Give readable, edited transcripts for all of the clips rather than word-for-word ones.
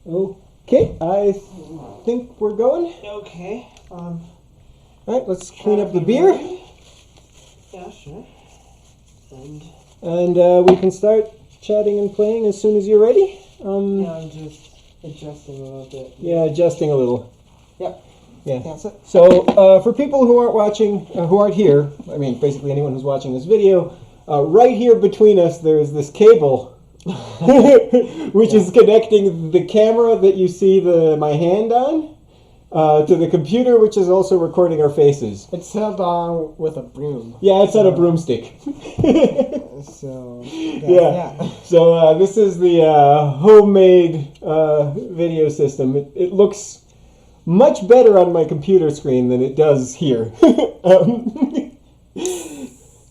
Okay, I think we're going. Okay. All right, let's clean up the beer. Yeah, sure. And we can start chatting and playing as soon as you're ready. Yeah, I'm just adjusting a little bit. Yeah, adjusting a little. Yep. Yeah. That's it. So for people who aren't watching, who aren't here, I mean, basically anyone who's watching this video, right here between us there is this cable, which is connecting the camera that you see my hand on to the computer, which is also recording our faces. It's held on with a broom. Yeah, it's on a broomstick. So yeah. So this is the homemade video system. It looks much better on my computer screen than it does here.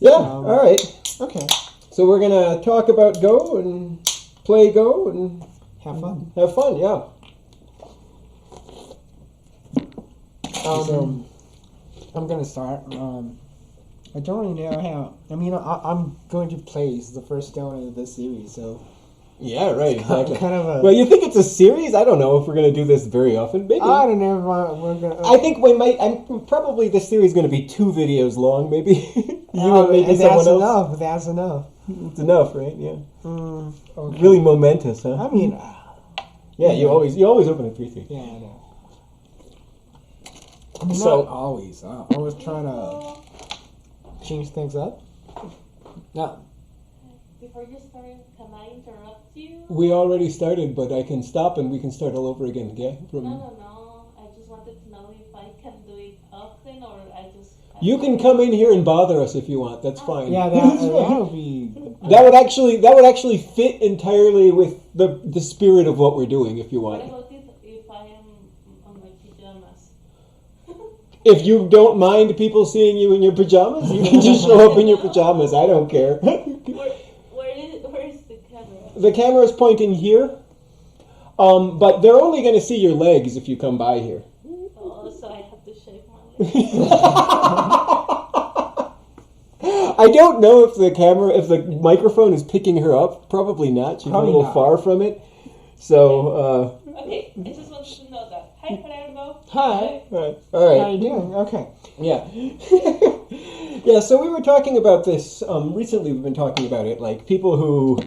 All right. Okay. So we're gonna talk about Go and play Go and Have fun. Have fun, yeah. So I'm gonna start. I don't really know how. I mean, I'm going to play the first stone of this series, so Yeah, right. Exactly. kind of a. Well, you think it's a series? I don't know if we're gonna do this very often. Maybe. I don't know. We're gonna. I think we might. Probably this series is going to be 2 videos long, maybe. You and maybe someone else. Enough. That's enough. It's enough, right? Yeah. Okay. Really momentous, huh? I mean. Yeah, you always open at 3-3. Yeah, I know. I mean, So- not always. I was trying to change things up. No. Before you start, can I interrupt you? We already started, but I can stop and we can start all over again. Yeah. No. I just wanted to know if I can do it often or I just. You can come in here and bother us if you want. That's fine. Yeah, that would be. That would actually fit entirely with the spirit of what we're doing. If you What want. about if I am on my pajamas? If you don't mind people seeing you in your pajamas, you can just show up in your pajamas. I don't care. Where is the camera? The camera is pointing here, but they're only going to see your legs if you come by here. Oh, so I have to shave my legs. I don't know if the microphone is picking her up. Probably not. She's Probably a little not. far from it. So, Okay, I just wanted to know that. Hi, Palermo. Hi. all How right. you doing? Okay. Yeah. Yeah, so we were talking about this, recently we've been talking about it, like people who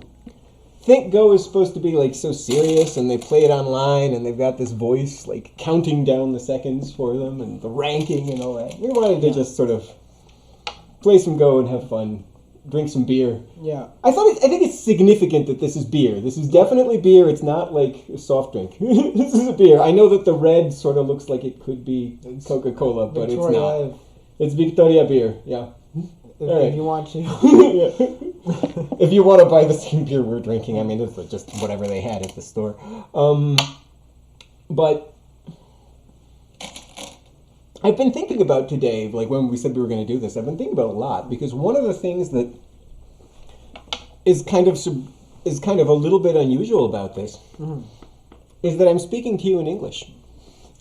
think Go is supposed to be like so serious and they play it online and they've got this voice like counting down the seconds for them and the ranking and all that. We wanted to just sort of play some Go and have fun, drink some beer. Yeah. I think it's significant that this is beer. This is definitely beer. It's not like a soft drink. This is a beer. I know that the red sort of looks like it could be Coca-Cola, but it's not. It's Victoria beer, yeah. If you want to. If you want to buy the same beer we're drinking, I mean, it's just whatever they had at the store. But I've been thinking about today, like when we said we were going to do this, I've been thinking about it a lot, because one of the things that is kind of a little bit unusual about this is that I'm speaking to you in English.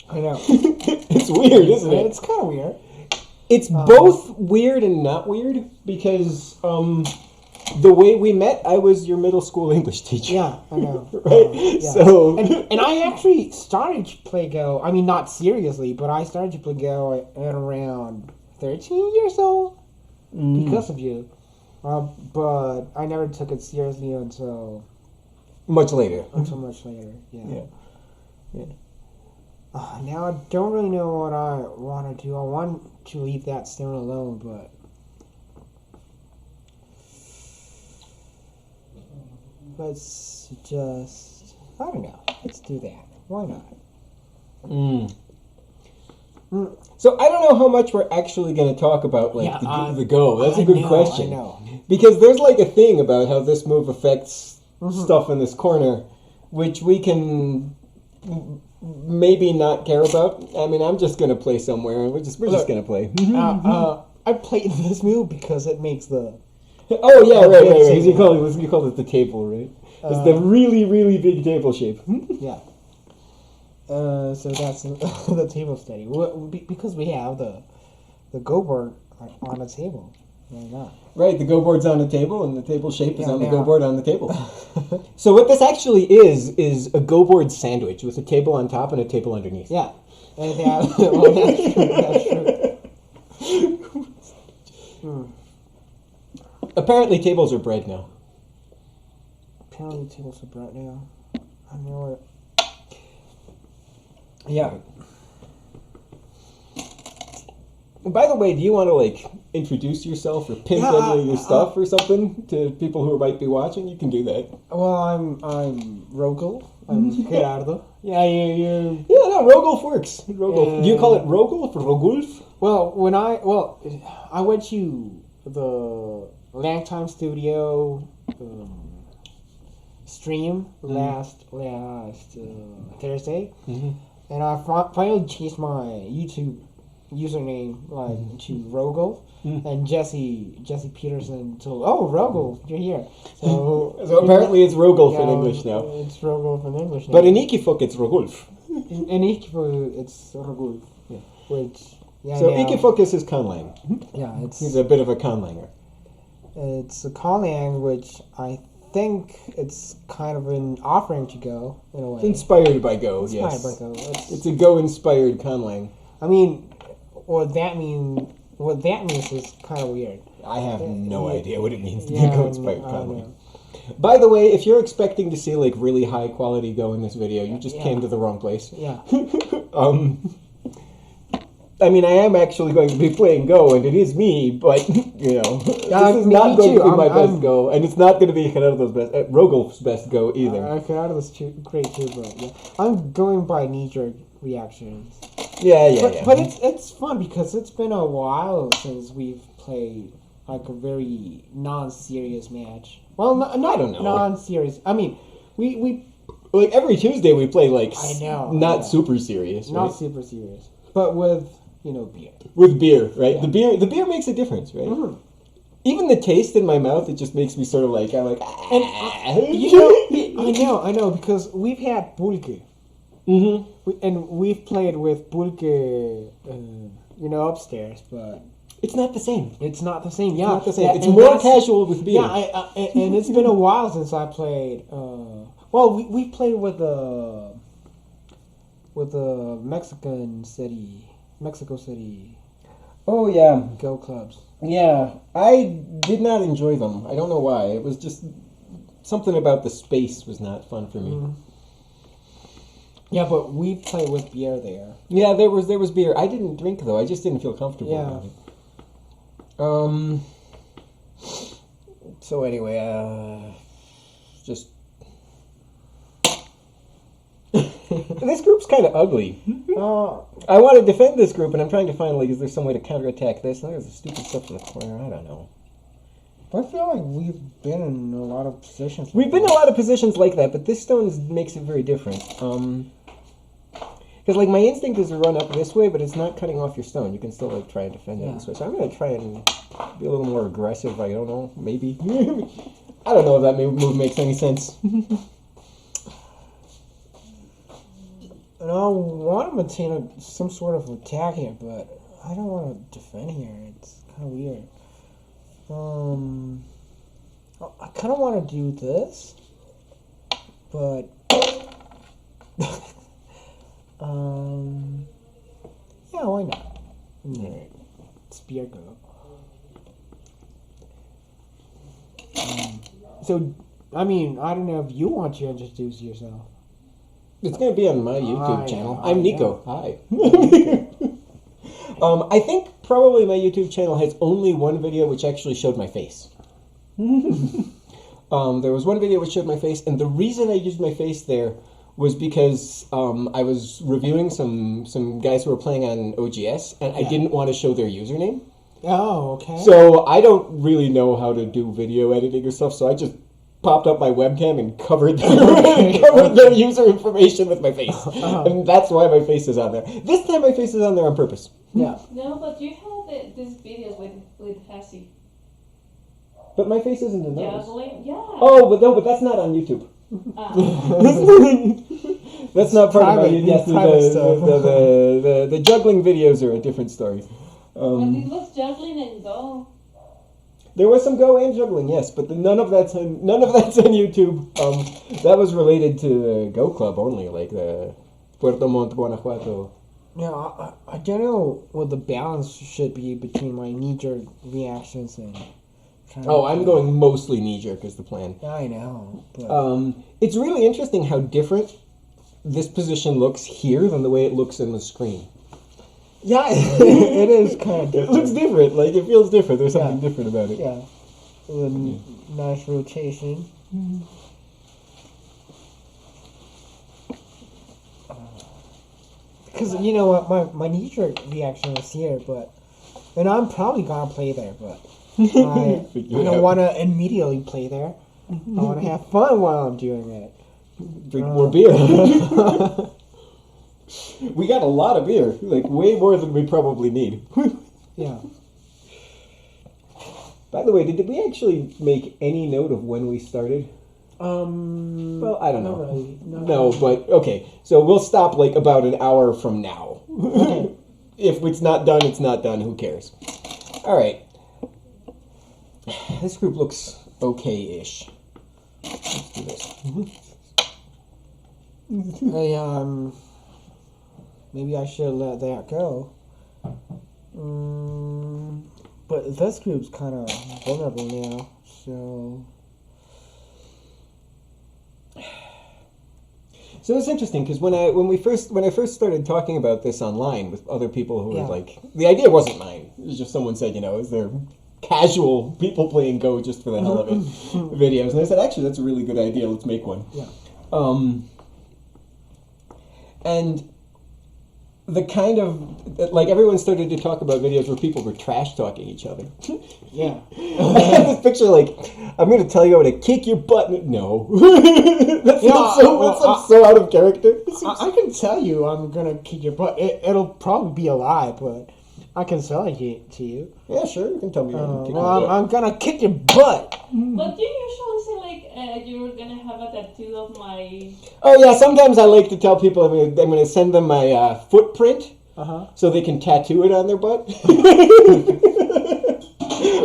I know. It's weird, isn't it? It's kind of weird. It's both weird and not weird, because the way we met, I was your middle school English teacher. Yeah, I know. Right? Yeah. So, And I actually started to play Go. I mean, not seriously, but I started to play Go at around 13 years old because of you. But I never took it seriously until much later. much later. Yeah. Yeah. Now I don't really know what I want to do. I want to leave that stone alone, but let's just, I don't know. Let's do that. Why not? So I don't know how much we're actually going to talk about the Go. That's a good question. I know. Because there's like a thing about how this move affects stuff in this corner, which we can maybe not care about. I mean, I'm just going to play somewhere, and we're just going to play. I played this move because it makes the... Oh, yeah, right. You call it the table, right? It's the really, really big table shape. Yeah. So that's the table study. Because we have the Go board on the table. Why not? Right, the go board's on the table, and the table shape is Yeah, on the yeah. go board on the table. So what this actually is a go board sandwich with a table on top and a table underneath. Yeah. And well, that's true. That's true. Apparently, tables are bread now. Apparently, tables are brought now. I know it. Yeah. By the way, do you want to like introduce yourself or pimp any of your stuff or something to people who might be watching? You can do that. Well, I'm Rogulf. I'm Gerardo. Yeah, you. Yeah, no, Rogulf works. Rogulf. Do you call it Rogulf or Rogulf? Well, I went to the Langtime Studio stream last Thursday, and I finally changed my YouTube username to Rogulf, and Jesse Peterson told, "Oh, Rogulf, you're here." So apparently it's Rogulf in English now. It's Rogulf in English now. But in Ikifuk it's Rogulf. In Ikifuk it's Rogulf. Yeah. Which so Ikifuk is his conlang. Yeah, he's a bit of a conlanger. It's a conlang, which I think it's kind of an offering to Go in a way. It's inspired by Go. Inspired by Go. It's a Go-inspired conlang. I mean, what that means is kind of weird. I have no idea what it means to be Yeah, Go-inspired conlang. By the way, if you're expecting to see like really high quality Go in this video, you just came to the wrong place. Yeah. I mean, I am actually going to be playing Go, and it is me, but, you know, this is me not going too. to be my best Go, and it's not going to be Rogulf's best Go either. Gerardo's great too, but yeah. I'm going by knee-jerk reactions. Yeah. But it's fun because it's been a while since we've played like a very non-serious match. Well, I don't know. Non-serious. I mean, we like every Tuesday we play like not super serious, not right? super serious, but with beer. With beer, right? Yeah. The beer makes a difference, right? Mm-hmm. Even the taste in my mouth, it just makes me sort of like I know because we've had pulque. And we've played with pulque, upstairs, but it's not the same. It's not the same. Yeah, it's not the same. It's more casual with beer. Yeah, and it's been a while since I played. We played with the Mexico City. Oh yeah, Go clubs. Yeah, I did not enjoy them. I don't know why. It was just something about the space was not fun for me. Mm. Yeah, but we played with beer there. Yeah, there was beer. I didn't drink though. I just didn't feel comfortable about it. So anyway, just this group's kind of ugly. I want to defend this group, and I'm trying to find is there some way to counterattack this? There's the stupid stuff in the corner. I don't know. I feel like we've been in a lot of positions. We've been in a lot of positions like that, but this stone makes it very different. Because my instinct is to run up this way, but it's not cutting off your stone. You can still try and defend it this way. So I'm going to try and be a little more aggressive. I don't know, maybe. I don't know if that move makes any sense. And I want to maintain some sort of attack here, but I don't want to defend here. It's kind of weird. I kind of want to do this, but yeah, why not? Alright, spear go. So, I mean, I don't know if you want to introduce yourself. It's going to be on my YouTube channel. I'm Nico. Hi. I think probably my YouTube channel has only one video which actually showed my face. There was one video which showed my face, and the reason I used my face there was because I was reviewing some guys who were playing on OGS, and I didn't want to show their username. Oh, okay. So I don't really know how to do video editing or stuff, so I just popped up my webcam and covered their user information with my face. And that's why my face is on there. This time my face is on there on purpose. Yeah. No, but you have these videos with Hassie. But my face isn't in those. Yeah. Oh, but that's not on YouTube. That's not part of my YouTube. Yes, the juggling videos are a different story. But it was juggling and Go. There was some Go and juggling, yes, but none of that's on YouTube. That was related to the Go Club only, like the Puerto Montt, Guanajuato. Yeah, I don't know what the balance should be between my knee-jerk reactions and. I'm going mostly knee-jerk is the plan. I know. But... it's really interesting how different this position looks here than the way it looks in the screen. Yeah, it is kind of different. It looks different. Like, it feels different. There's something different about it. Yeah. With nice rotation. Because, you know what, my knee-jerk reaction is here, and I'm probably going to play there, but I don't want to immediately play there. I want to have fun while I'm doing it. Drink more beer. We got a lot of beer, like way more than we probably need. Yeah. By the way, did we actually make any note of when we started? Well, I don't know. Not really. No, but okay. So we'll stop like about an hour from now. Okay. If it's not done, it's not done. Who cares? All right. This group looks okay-ish. Let's do this. Maybe I should let that go. But this group's kind of vulnerable now, so... So it's interesting because when I first started talking about this online with other people who were like, the idea wasn't mine. It was just someone said, is there casual people playing Go just for the hell of it videos? And I said, actually, that's a really good idea. Let's make one. Yeah. And the kind of, like, everyone started to talk about videos where people were trash-talking each other. Yeah. I have this picture, like, I'm going to tell you I'm going to kick your butt. No. That's so out of character. I can tell you I'm going to kick your butt. It'll probably be a lie, but I can sell it to you. Yeah, sure. You can tell me. I'm going to kick your butt. But you usually say, like, you're going to have a tattoo of my... Oh, yeah. Sometimes I like to tell people I'm going to send them my footprint so they can tattoo it on their butt.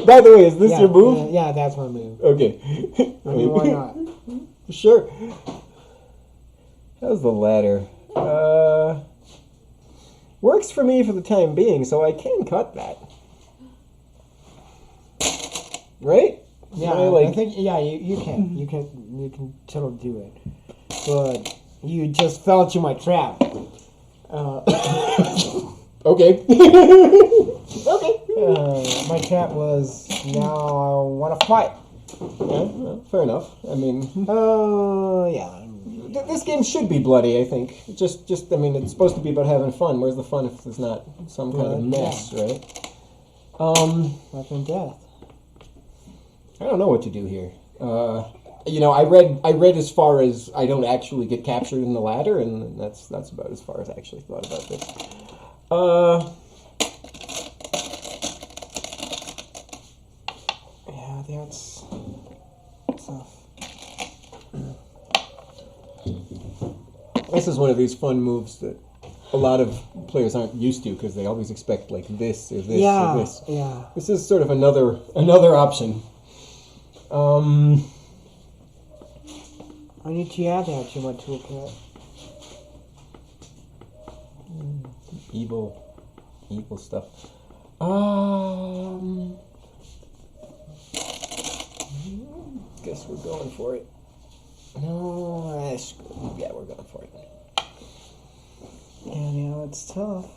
By the way, is this your move? Yeah, that's my move. Okay. I mean, why not? Sure. How's the ladder? Works for me for the time being, so I can cut that. Right? Yeah, I think you can. You can totally do it. But you just fell into my trap. Okay. Okay. My trap was now I want to fight. Yeah, well, fair enough. I mean, yeah. This game should be bloody, I think. Just I mean, it's supposed to be about having fun. Where's the fun if there's not some kind of mess, right? Life and death. I don't know what to do here. I read as far as I don't actually get captured in the ladder, and that's about as far as I actually thought about this. Yeah, that's tough. This is one of these fun moves that a lot of players aren't used to because they always expect like this or this or this. Yeah. This is sort of another option. I need to add that to my toolkit. Evil stuff. Guess we're going for it. No, yeah, we're going for it. Yeah, now it's tough.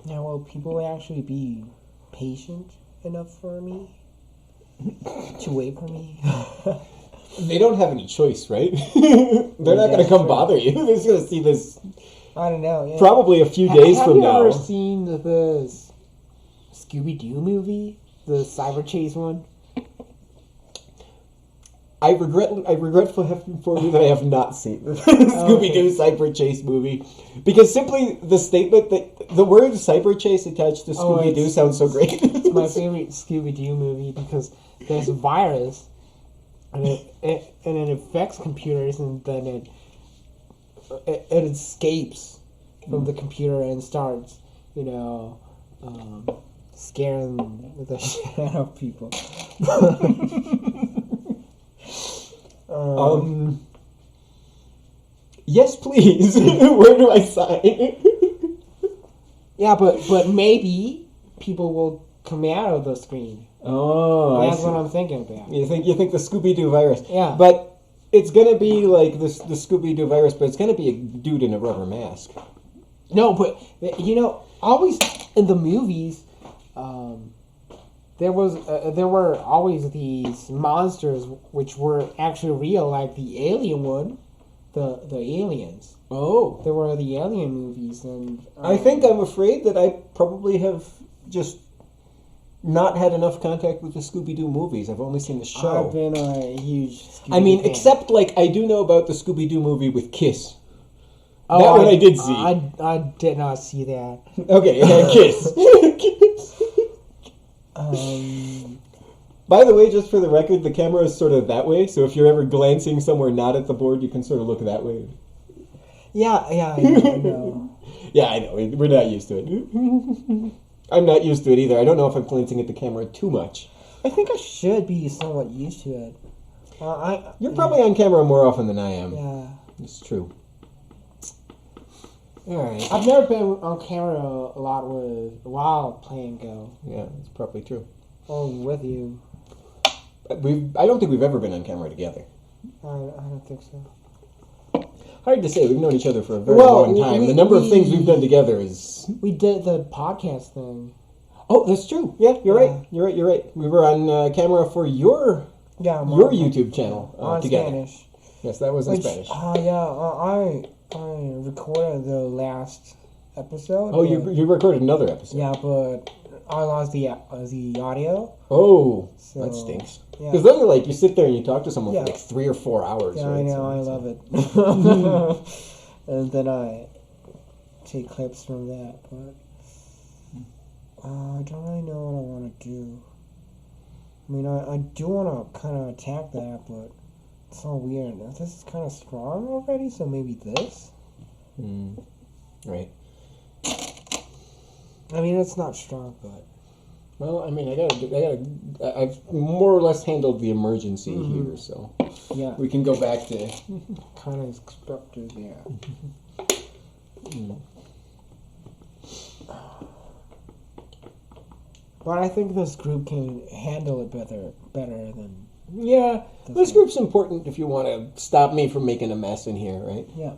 Now, will people actually be patient enough for me to wait for me? They don't have any choice, right? They're not going to come bother you. They're just going to see this. I don't know. Yeah. Probably a few days from now. Have you ever seen the Scooby-Doo movie? The Cyber Chase one? I regretfully have to inform you that I have not seen the Scooby-Doo Cyber Chase movie, because simply the statement that the word Cyber Chase attached to Scooby-Doo sounds so great. It's my favorite Scooby-Doo movie because there's a virus and it infects computers, and then it escapes from the computer and starts, scaring the shit out of people. Yes, please. Where do I sign? Yeah, but maybe people will come out of the screen. Oh, that's what I'm thinking about. You think the Scooby-Doo virus? Yeah, but it's gonna be like the Scooby-Doo virus, but it's gonna be a dude in a rubber mask. No, but always in the movies, there were always these monsters which were actually real, like the alien one, the aliens. Oh, There were the alien movies, and I think I'm afraid that I probably have just not had enough contact with the Scooby-Doo movies. I've only seen the show. I've been a huge Scooby-Doo fan. except like I do know about the Scooby-Doo movie with Kiss. That one I did see. I did not see that. Okay, yeah, Kiss. By the way, just for the record, the camera is sort of that way, so if you're ever glancing somewhere not at the board, you can sort of look that way. Yeah, I know. Yeah, I know. We're not used to it. I'm not used to it either. I don't know if I'm glancing at the camera too much. I think I should be somewhat used to it. You're probably on camera more often than I am. Yeah. It's true. Alright. I've never been on camera a lot while playing Go. Yeah, that's probably true. Oh, with you. I don't think we've ever been on camera together. I don't think so. Hard to say. We've known each other for a very long time. The number of things we've done together is... We did the podcast thing. Oh, that's true. Yeah, you're right. You're right. We were on camera for your YouTube channel together. Spanish. Yes, that was in Spanish. I recorded the last episode. Oh, you recorded another episode. Yeah, but I lost the audio. Oh, So, that stinks. yeah. Because then you sit there and you talk to someone Yeah. for like 3 or 4 hours. Yeah, right? I know. I love it. And then I take clips from that, but I don't really know what I want to do. I mean, I do want to kind of attack that, but it's all weird. This is kind of strong already, so maybe this. Right. I mean, it's not strong, but Well, I mean, I've more or less handled the emergency here, so yeah, we can go back to. kind of expected. Yeah. But I think this group can handle it better than Yeah, this group's important if you want to stop me from making a mess in here, right? yeah.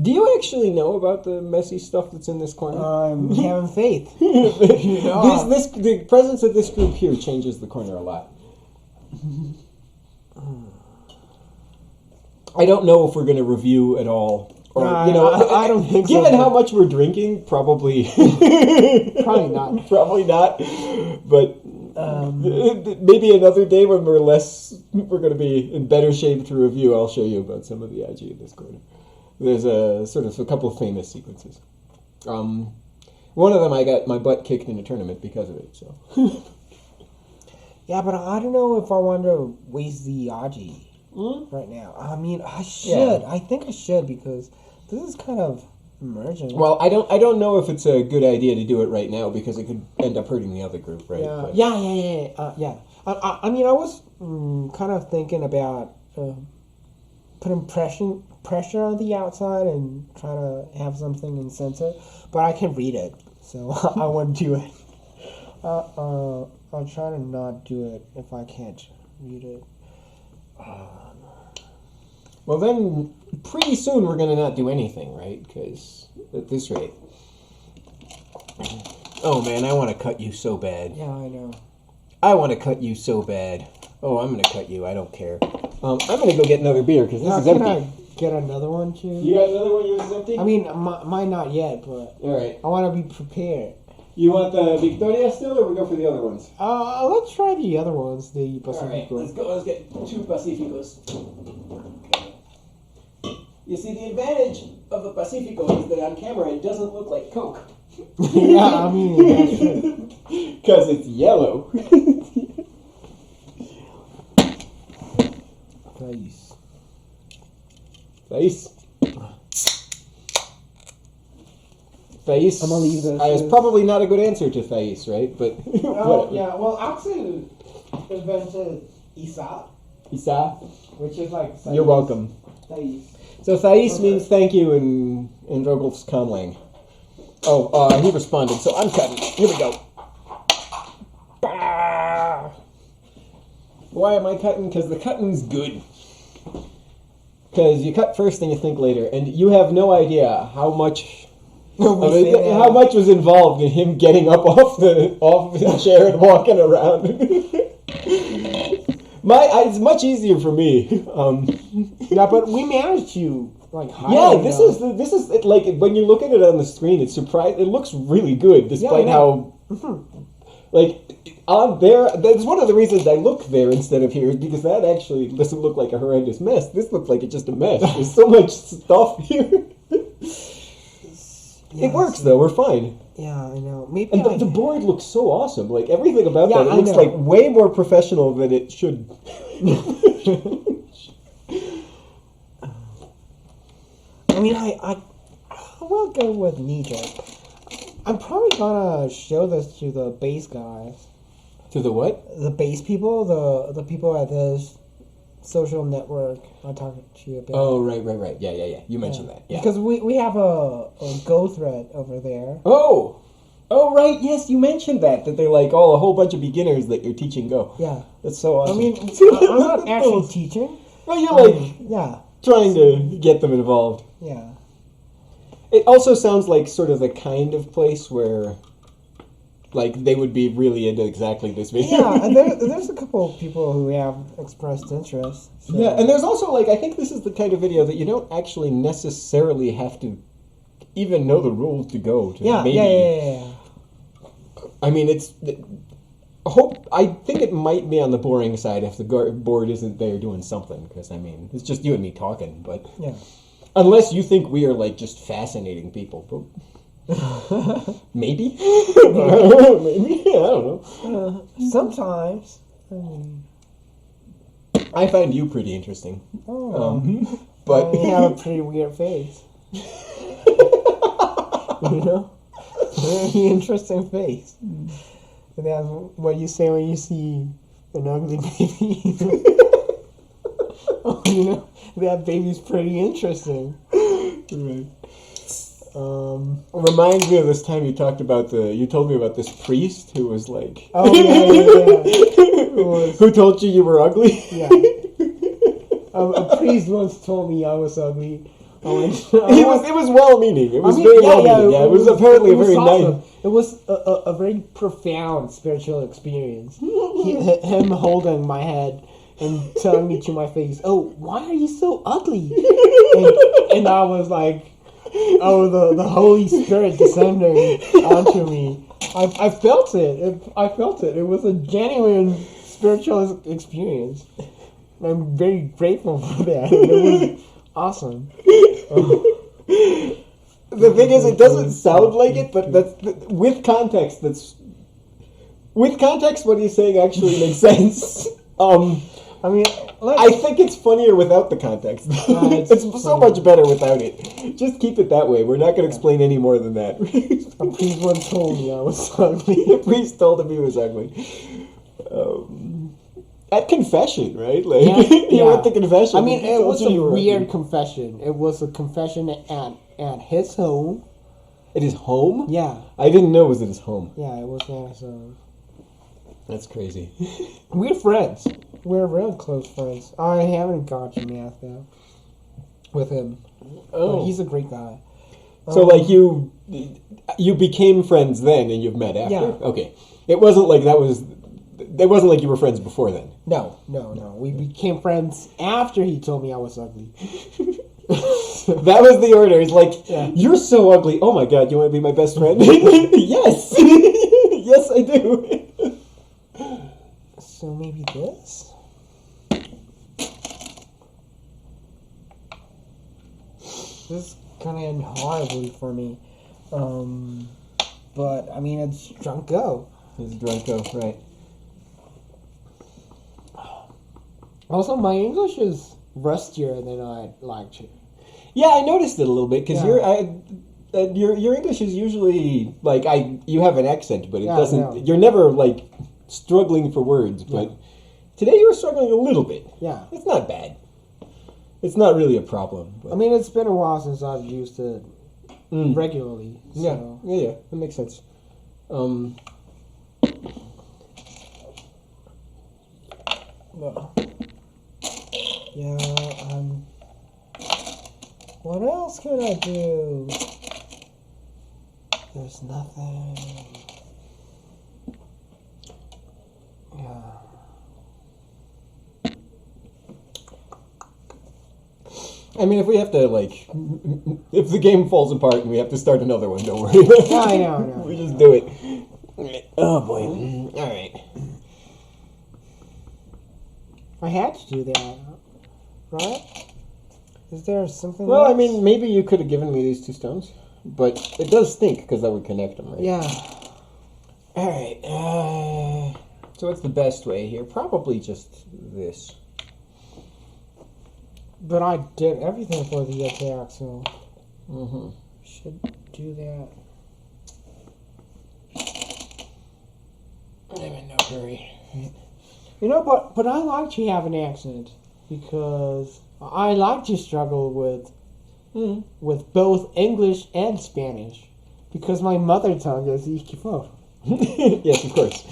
Do you actually know about the messy stuff that's in this corner? I'm having faith. The presence of this group here changes the corner a lot. I don't know if we're going to review at all. Or, I don't think so. Given how much we're drinking, probably... Probably not. Probably not. But maybe another day when we're going to be in better shape to review, I'll show you about some of the IG in this corner. There's a couple of famous sequences. One of them I got my butt kicked in a tournament because of it. So. Yeah, but I don't know if I want to waste the Aji right now. I mean, I should. Yeah. I think I should because this is kind of emergent. Well, I don't know if it's a good idea to do it right now because it could end up hurting the other group, right? Yeah, But- yeah. I mean, I was kind of thinking about putting pressure on the outside and trying to have something in center, but I can read it, so I won't do it. I'll try to not do it if I can't read it. Well, then, pretty soon we're going to not do anything, right? Because at this rate... Oh, man, I want to cut you so bad. Yeah, I know. I want to cut you so bad. Oh, I'm going to cut you. I don't care. I'm going to go get another beer because this is Can empty. I get another one too? You got another one? Yours is empty? I mean, mine not yet, but All right. I want to be prepared. You want the Victoria still, or we go for the other ones? Let's try the other ones, the All right, Pacifico. let's go. Let's get 2 Pacificos. Okay. You see, the advantage of the Pacifico is that on camera it doesn't look like Coke. Yeah, I mean, that's true. Because it's yellow. Nice. Face. Thais. I'm gonna leave this. It's probably not a good answer to Thais, right? But Oh, whatever. yeah, well, Axel invented Isa, Isa, which is like... you're welcome. Thais. So Thais means thank you in Rogulf's Conlang. Oh, he responded, so I'm cutting. Here we go. Bah! Why am I cutting? Because the cutting's good. Because you cut first and you think later, and you have no idea how much was involved in him getting up off the chair and walking around. It's much easier for me. Yeah, but we managed to hide. Yeah, this is like when you look at it on the screen, it's surprising. It looks really good, despite how on there. That's one of the reasons I look there instead of here, is because that actually doesn't look like a horrendous mess. This looks like it's just a mess. There's so much stuff here. Yeah, it works though. We're fine. Yeah, I know. Maybe And the board looks so awesome. Like everything about that, it I looks know. like way more professional than it should. I mean, I will go with knee-jerk. I'm probably gonna show this to the base guys. To the what? The base people, the people at this social network I talked to you about. Oh, right. Yeah. You mentioned that. Yeah. Because we have a Go thread over there. Oh, right. Yes, you mentioned that they're like a whole bunch of beginners that you're teaching Go. Yeah. That's so awesome. I mean, I'm not actually teaching. Well, you're Yeah. trying to get them involved. Yeah. It also sounds like sort of the kind of place where, they would be really into exactly this video. Yeah, and there's a couple of people who have expressed interest. So. Yeah, and there's also, I think this is the kind of video that you don't actually necessarily have to even know the rules to go to. Yeah. I mean, I think it might be on the boring side if the board isn't there doing something, because, I mean, it's just you and me talking, but... Yeah. Unless you think we are, just fascinating people, but... Maybe? Maybe? I don't know. Sometimes. I find you pretty interesting. Oh. But... You have a pretty weird face. You know? Very interesting face. And that's what you say when you see an ugly baby. You know, that baby's pretty interesting. Right. Reminds me of this time you told me about this priest who was like... Oh, yeah. Who told you were ugly? Yeah. A priest once told me I was ugly. It was well-meaning. It was very well-meaning. Yeah, it was apparently a very awesome. nice... It was a very profound spiritual experience. Him holding my head and telling me to my face, "Oh, why are you so ugly?" and I was like, "Oh, the Holy Spirit descending onto me." I felt it. I felt it. It was a genuine spiritual experience. I'm very grateful for that. It was awesome. The thing is, it doesn't sound like it, but with context, what he's saying actually makes sense. I mean, I think it's funnier without the context. It's so much better without it. Just keep it that way. We're not going to explain any more than that. A priest once told me I was ugly. The priest told him he was ugly. At confession, right? You went to confession. I mean, it was a weird confession. It was a confession at his home. At his home? Yeah. I didn't know it was at his home. Yeah, it was at his home. That's crazy. We're friends. We're real close friends. I haven't got to math though with him. Oh, But he's a great guy. so you became friends then, and you've met after. Yeah. Okay, it wasn't like that was. It wasn't like you were friends before then. No. We became friends after he told me I was ugly. That was the order. He's like, Yeah. "You're so ugly. Oh my god, you want to be my best friend?" Yes. Yes, I do. So maybe this? This is kind of end horribly for me. But, I mean, it's drunk go. It's Drunko, right. Also, my English is rustier than I'd like to. Yeah, I noticed it a little bit, because Yeah. your English is usually, like, you have an accent, but it Yeah, doesn't, no. you're never, like, struggling for words, but today you were struggling a little bit. Yeah. It's not bad. It's not really a problem. But. I mean, it's been a while since I've used it regularly. Yeah, So. yeah, that makes sense. Well, yeah, what else can I do? There's nothing. Yeah. I mean, if we have to, like, if the game falls apart and we have to start another one, don't worry. Yeah, I know. We just do it. Oh, boy. All right. I had to do that, right? Is there something Well, else? I mean, maybe you could have given me these 2 stones, but it does stink because that would connect them, right? Yeah. All right. So what's the best way here? Probably just this. But I did everything for the attack, so Mm-hmm. should do that. I'm in no hurry. You know, but I like to have an accent because I like to struggle with both English and Spanish because my mother tongue is Iquifor. Yes, of course.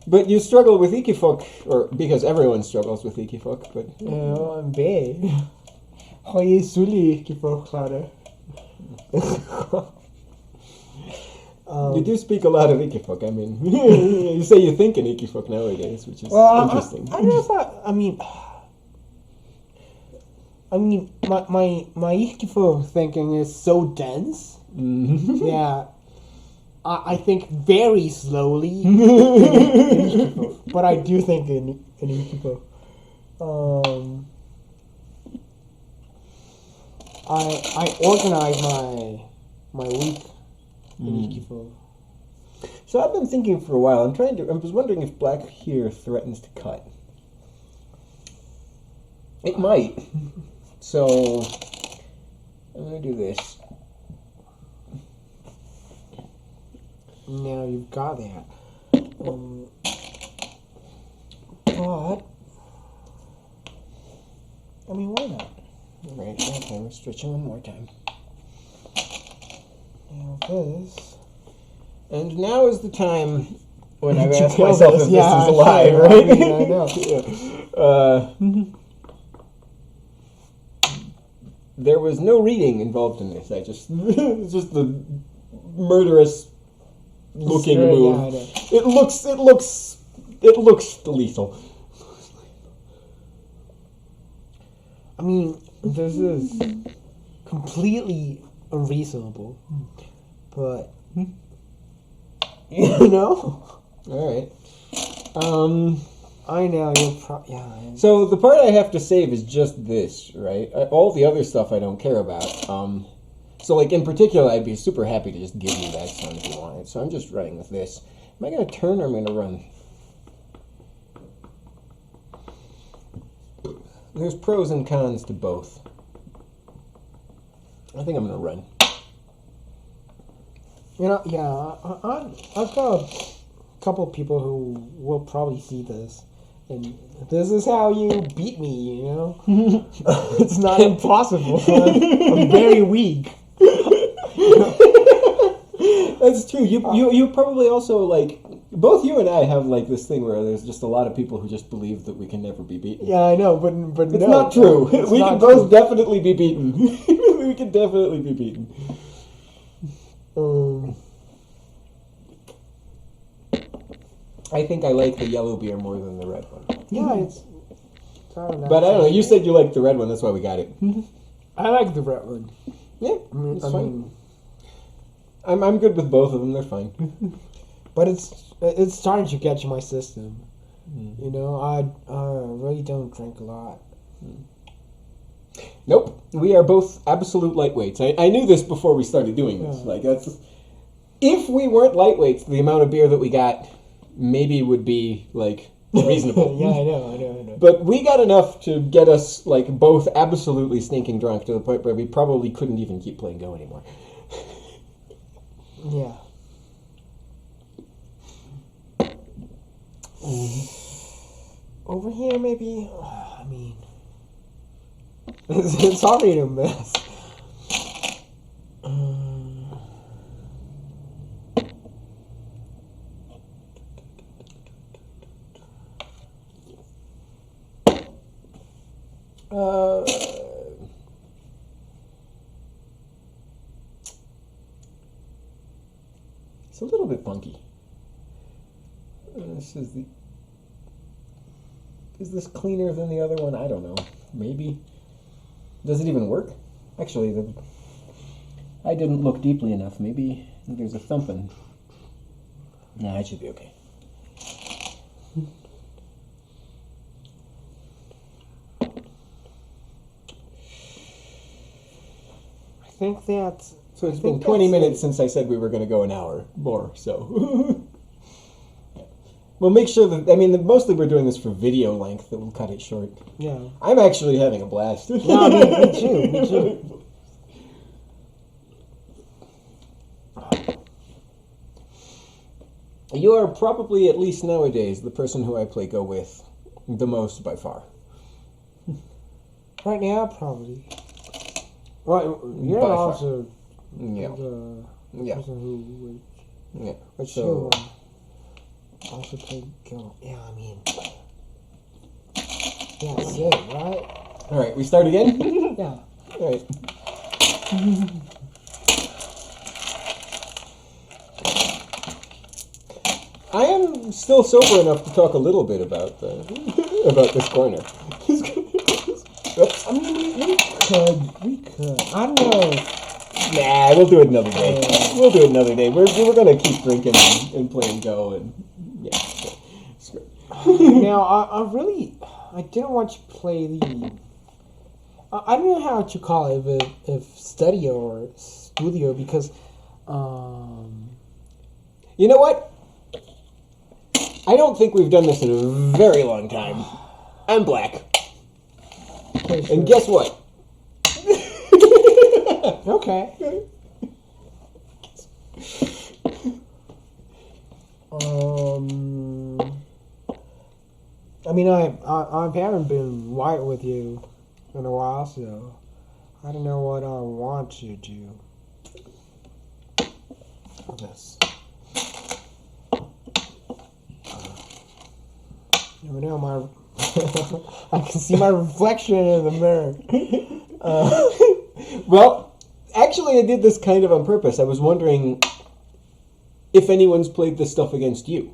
But you struggle with Ikifok, or because everyone struggles with Ikifok, but... Ja, en B. Har ju Suli Iquifor, klare. You do speak a lot of Ikifok, I mean. You say you think in Ikifok nowadays, which is interesting. I don't know if I mean, my Iquifor thinking is so dense. Mhm. Yeah. I think very slowly in Iquifor, but I do think in Iquifor. I organize my week in Iquifor. So I've been thinking for a while, I was wondering if black here threatens to cut. It might. So, I'm going to do this. Now you've got that. But I mean, why not? Right, okay, we're stretching one more time. Now this. And now is the time when I've To asked kill myself this, if yeah, this is alive, sure, right? I mean, I know. Yeah. There was no reading involved in this. It's just the murderous looking Sure, move. yeah, I know. It looks lethal. I mean, this is completely unreasonable, but you know, All right. I know you're So the part I have to save is just this, right? All the other stuff I don't care about. So like in particular, I'd be super happy to just give you that stone if you wanted. So I'm just running with this. Am I going to turn or am I going to run? There's pros and cons to both. I think I'm going to run. You know, yeah, I've got a couple of people who will probably see this, and this is how you beat me, you know? It's not impossible. I'm very weak. That's true. You probably also, like, both you and I have, like, this thing where there's just a lot of people who just believe that we can never be beaten. Yeah, I know, but It's no, not true. it's We not can both true. definitely be beaten. We can definitely be beaten. I think I like the yellow beer more than the red one. Yeah, it's I don't know. But I don't know. You said you liked the red one. That's why we got it. I like the red one. Yeah, I mean, it's fine. I'm good with both of them. They're fine. but it's starting to get to my system. You know, I really don't drink a lot. Nope, we are both absolute lightweights. I knew this before we started doing this. Yeah. Like that's if we weren't lightweights, the amount of beer that we got maybe would be like reasonable. Yeah, I know. But we got enough to get us like both absolutely stinking drunk to the point where we probably couldn't even keep playing Go anymore. Yeah. Over here, maybe. I mean, it's already a mess. It's a little bit funky. This is the. Is this cleaner than the other one? I don't know. Maybe. Does it even work? Actually, I didn't look deeply enough. Maybe there's a thumping. Nah, it should be okay. I think that's. So it's been 20 minutes since I said we were going to go an hour more, so. We'll make sure that, I mean, mostly we're doing this for video length, that we'll cut it short. Yeah. I'm actually having a blast. No, me too. You are probably, at least nowadays, the person who I play Go with the most by far. Right now, probably. Well, you're By far. also Yeah. the Yeah. person who Yeah. would So, also play Go. Yeah, I mean, yeah, that's it, right? all right, we start again? Yeah. All right. I am still sober enough to talk a little bit about about this corner. Oops. I mean, we could. I don't know. Nah, we'll do it another day. We'll do it another day. We're gonna keep drinking and playing Go and yeah. Screw it. Now, I didn't want to play the. I don't know how to call it, if studio or studio, because, You know what? I don't think we've done this in a very long time. I'm black. And guess what? Okay. I mean, I haven't been white with you in a while, so I don't know what I want to do. This. You know, my I can see my reflection in the mirror. Well, actually, I did this kind of on purpose. I was wondering if anyone's played this stuff against you.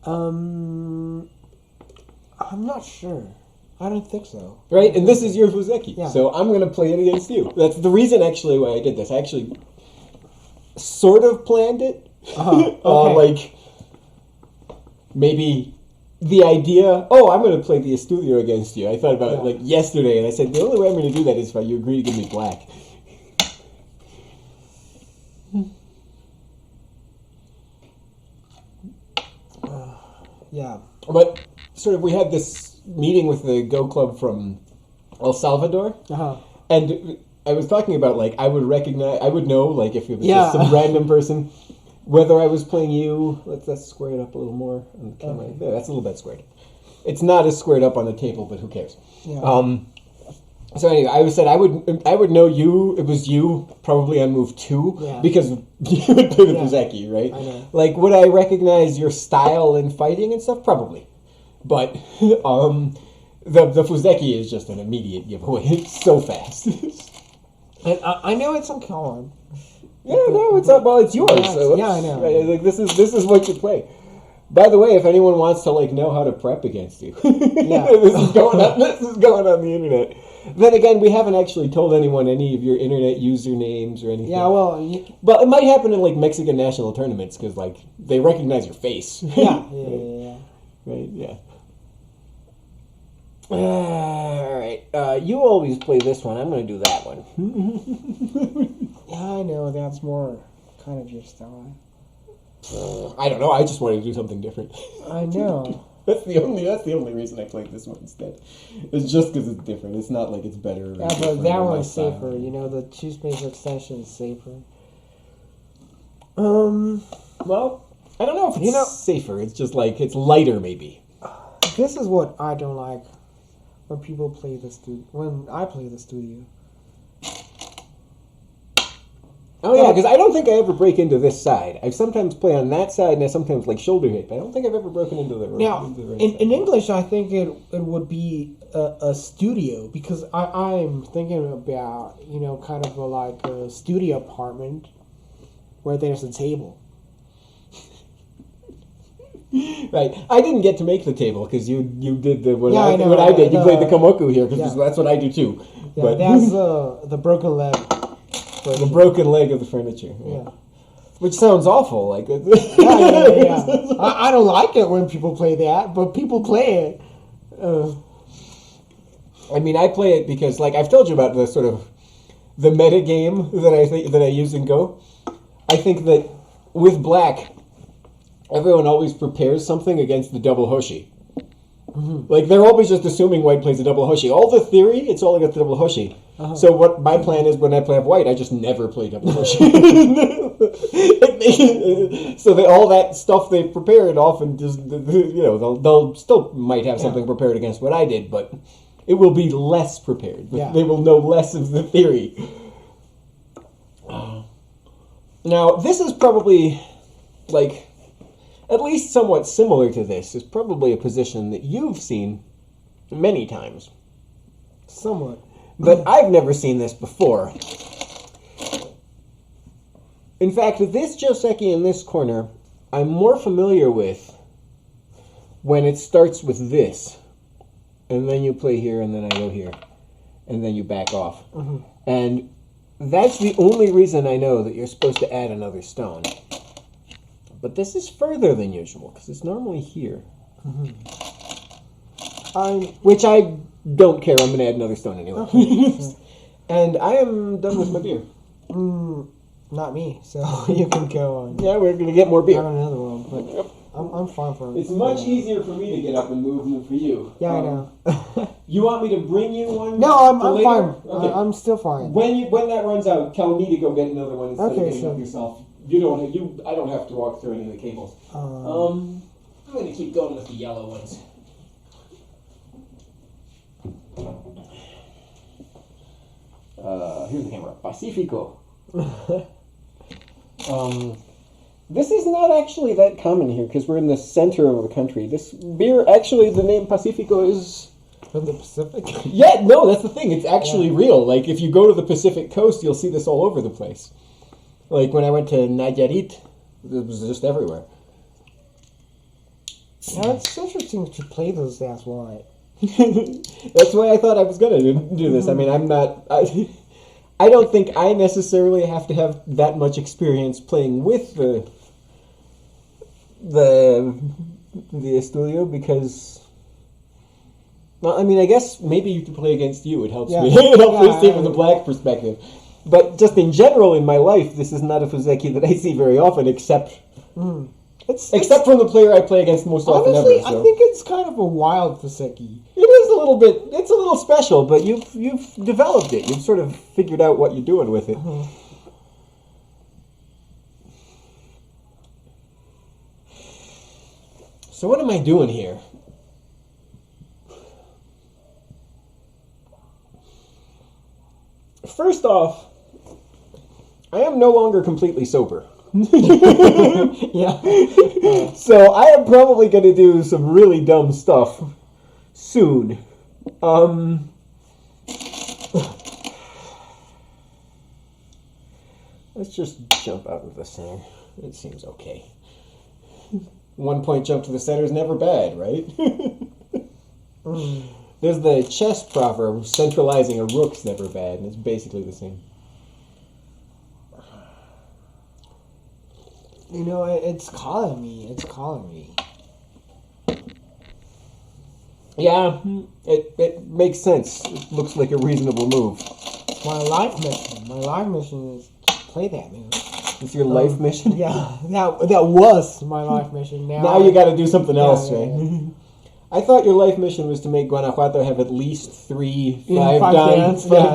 I'm not sure. I don't think so. Right? And this is your Fuzeki. Yeah. So I'm going to play it against you. That's the reason, actually, why I did this. I actually sort of planned it. Okay. Like, maybe the idea, I'm going to play the Estudio against you. I thought about it, like, yesterday, and I said, the only way I'm going to do that is if you agree to give me black. Yeah. But, sort of, we had this meeting with the Go Club from El Salvador, and I was talking about, like, I would know, like, if it was just some random person, whether I was playing you. Let's square it up a little more on the camera. Okay. Yeah, that's a little bit squared. It's not as squared up on the table, but who cares? Yeah. So anyway, I said I would know you. It was you probably on move 2 because you would play the Fuzeki, right? I know. Like, would I recognize your style in fighting and stuff? Probably, but the Fuzeki is just an immediate giveaway. It's so fast. And I know it's uncommon. Yeah, no, it's not. Well, it's yours. So I know. Right, like this is what you play. By the way, if anyone wants to like know how to prep against you, Yeah. this is going on the internet. Then again, we haven't actually told anyone any of your internet usernames or anything. Yeah, well, But it might happen in like Mexican national tournaments because like they recognize your face. yeah. Right. Yeah. All right. You always play this one. I'm going to do that one. Yeah, I know. That's more kind of your style. I don't know. I just wanted to do something different. I know. That's the only reason I played this one instead. It's just because it's different. It's not like it's better. Or Yeah, but different that or my one's style. safer. You know, the choose major extension is safer. Well, I don't know if it's safer. It's just like it's lighter, maybe. this is what I don't like when people play the studio. When I play the studio. Oh yeah, because I don't think I ever break into this side. I sometimes play on that side, and I sometimes like shoulder hit. But I don't think I've ever broken into the Now, into the right in side. English, I think it would be a studio because I'm thinking about, you know, kind of like a studio apartment where there's a table. Right, I didn't get to make the table because you did the what Yeah, I know, what I did. You the- played the komoku here because yeah. that's what I do too. Yeah, but that's the broken leg. the broken leg of the furniture. Yeah. Which sounds awful. Like Yeah. I don't like it when people play that, but people play it. I mean, I play it because, like, I've told you about the sort of the meta game that I use in Go. I think that with black, everyone always prepares something against the double hoshi. Mm-hmm. Like they're always just assuming white plays a double hoshi. All the theory, it's all against the double hoshi. Uh-huh. So what my plan is when I play white, I just never play double hoshi. So that all that stuff they've prepared often just they'll still might have something prepared against what I did, but it will be less prepared. Yeah. They will know less of the theory. Now this is probably like. At least somewhat similar to this is probably a position that you've seen many times. Somewhat. But I've never seen this before. In fact, this Joseki in this corner, I'm more familiar with when it starts with this. And then you play here, and then I go here. And then you back off. Mm-hmm. And that's the only reason I know that you're supposed to add another stone. But this is further than usual, because it's normally here. Mm-hmm. Which I don't care. I'm going to add another stone anyway. Okay. And I am done with my beer. Not me, so you can go on. Yeah, we're going to get more beer. I have another one, but I'm fine for it. It's much easier for me to get up and move than for you. Yeah, I know. You want me to bring you one? No, I'm later? fine. Okay. I'm still fine. When that runs out, tell me to go get another one instead of getting sure. up yourself. I don't have to walk through any of the cables. I'm going to keep going with the yellow ones. Here's the camera. Pacifico. This is not actually that common here because we're in the center of the country. This beer, actually, the name Pacifico is... From the Pacific? Yeah, no, that's the thing. It's actually real. Like, if you go to the Pacific coast, you'll see this all over the place. Like, when I went to Nayarit, it was just everywhere. Yeah, it's interesting to play those as white. That's why I thought I was going to do this. I mean, I'm not... I don't think I necessarily have to have that much experience playing with the Estudio because... Well, I mean, I guess maybe you can play against you. It helps me. It helps me see from the black perspective. But just in general in my life, this is not a Fuzeki that I see very often, except except from the player I play against most often ever. Honestly, I think it's kind of a wild Fuseki. It is a little bit. It's a little special, but you've developed it. You've sort of figured out what you're doing with it. So what am I doing here? First off, I am no longer completely sober. Yeah. So I am probably going to do some really dumb stuff soon. Let's just jump out of the center. It seems okay. 1 point jump to the center is never bad, right? There's the chess proverb, centralizing a rook's never bad, and it's basically the same. You know, it's calling me. It's calling me. Yeah, it makes sense. It looks like a reasonable move. It's my life mission. My life mission is to play that move. It's your life mission? Yeah, that was my life mission. Now you got to do something else, yeah, right? yeah. I thought your life mission was to make Guanajuato have at least 3 5 5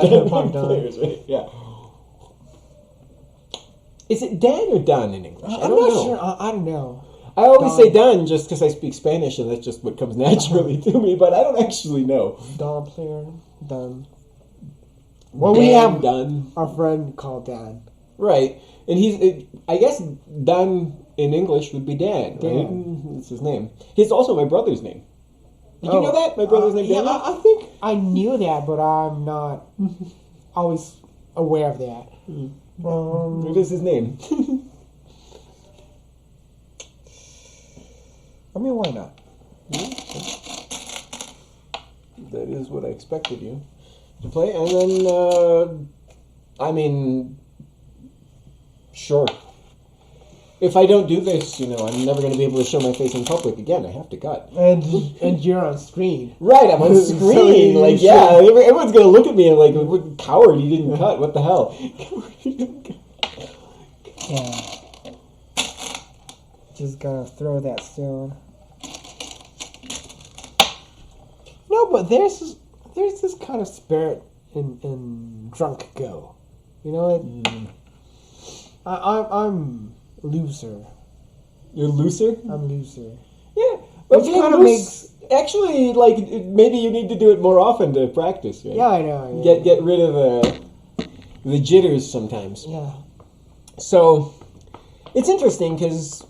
Dan players, right? Yeah. Is it Dan or Don in English? I I'm don't not know. sure. I don't know. I always Don. say Don just because I speak Spanish and that's just what comes naturally to me, but I don't actually know. Don player. Don. Well, Dan, we have Don. our friend called Dan. Right. And I guess Don in English would be Dan, right? Dan. That's his name. He's also my brother's name. Did you know that? My brother's name Yeah, Dan? I think I knew that, but I'm not always aware of that. What is his name? I mean, why not? That is what I expected you to play. And then, sure. If I don't do this, I'm never going to be able to show my face in public again. I have to cut. And you're on screen. Right, I'm on screen. So you everyone's going to look at me and what coward, you didn't cut. What the hell? Yeah. Just gotta throw that stone. No, but there's this kind of spirit in Drunk Go. You know, I'm looser. You're looser? I'm looser. Yeah. But Which kind of makes... Actually, maybe you need to do it more often to practice, right? Yeah, I know. Yeah. Get rid of the jitters sometimes. Yeah. So, it's interesting because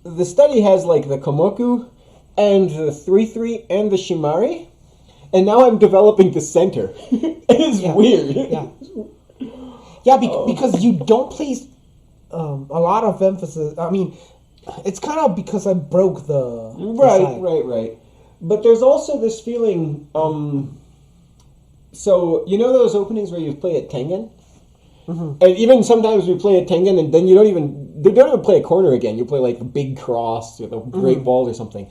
the study has the Komoku and the 3-3 and the Shimari, and now I'm developing the center. It's weird. Yeah. Yeah, because you don't place a lot of emphasis. I mean, it's kind of because I broke the side. Right. But there's also this feeling. So you know those openings where you play at Tengen, and even sometimes we play at Tengen, and then they don't even play a corner again. You play a big cross or the great wall or something,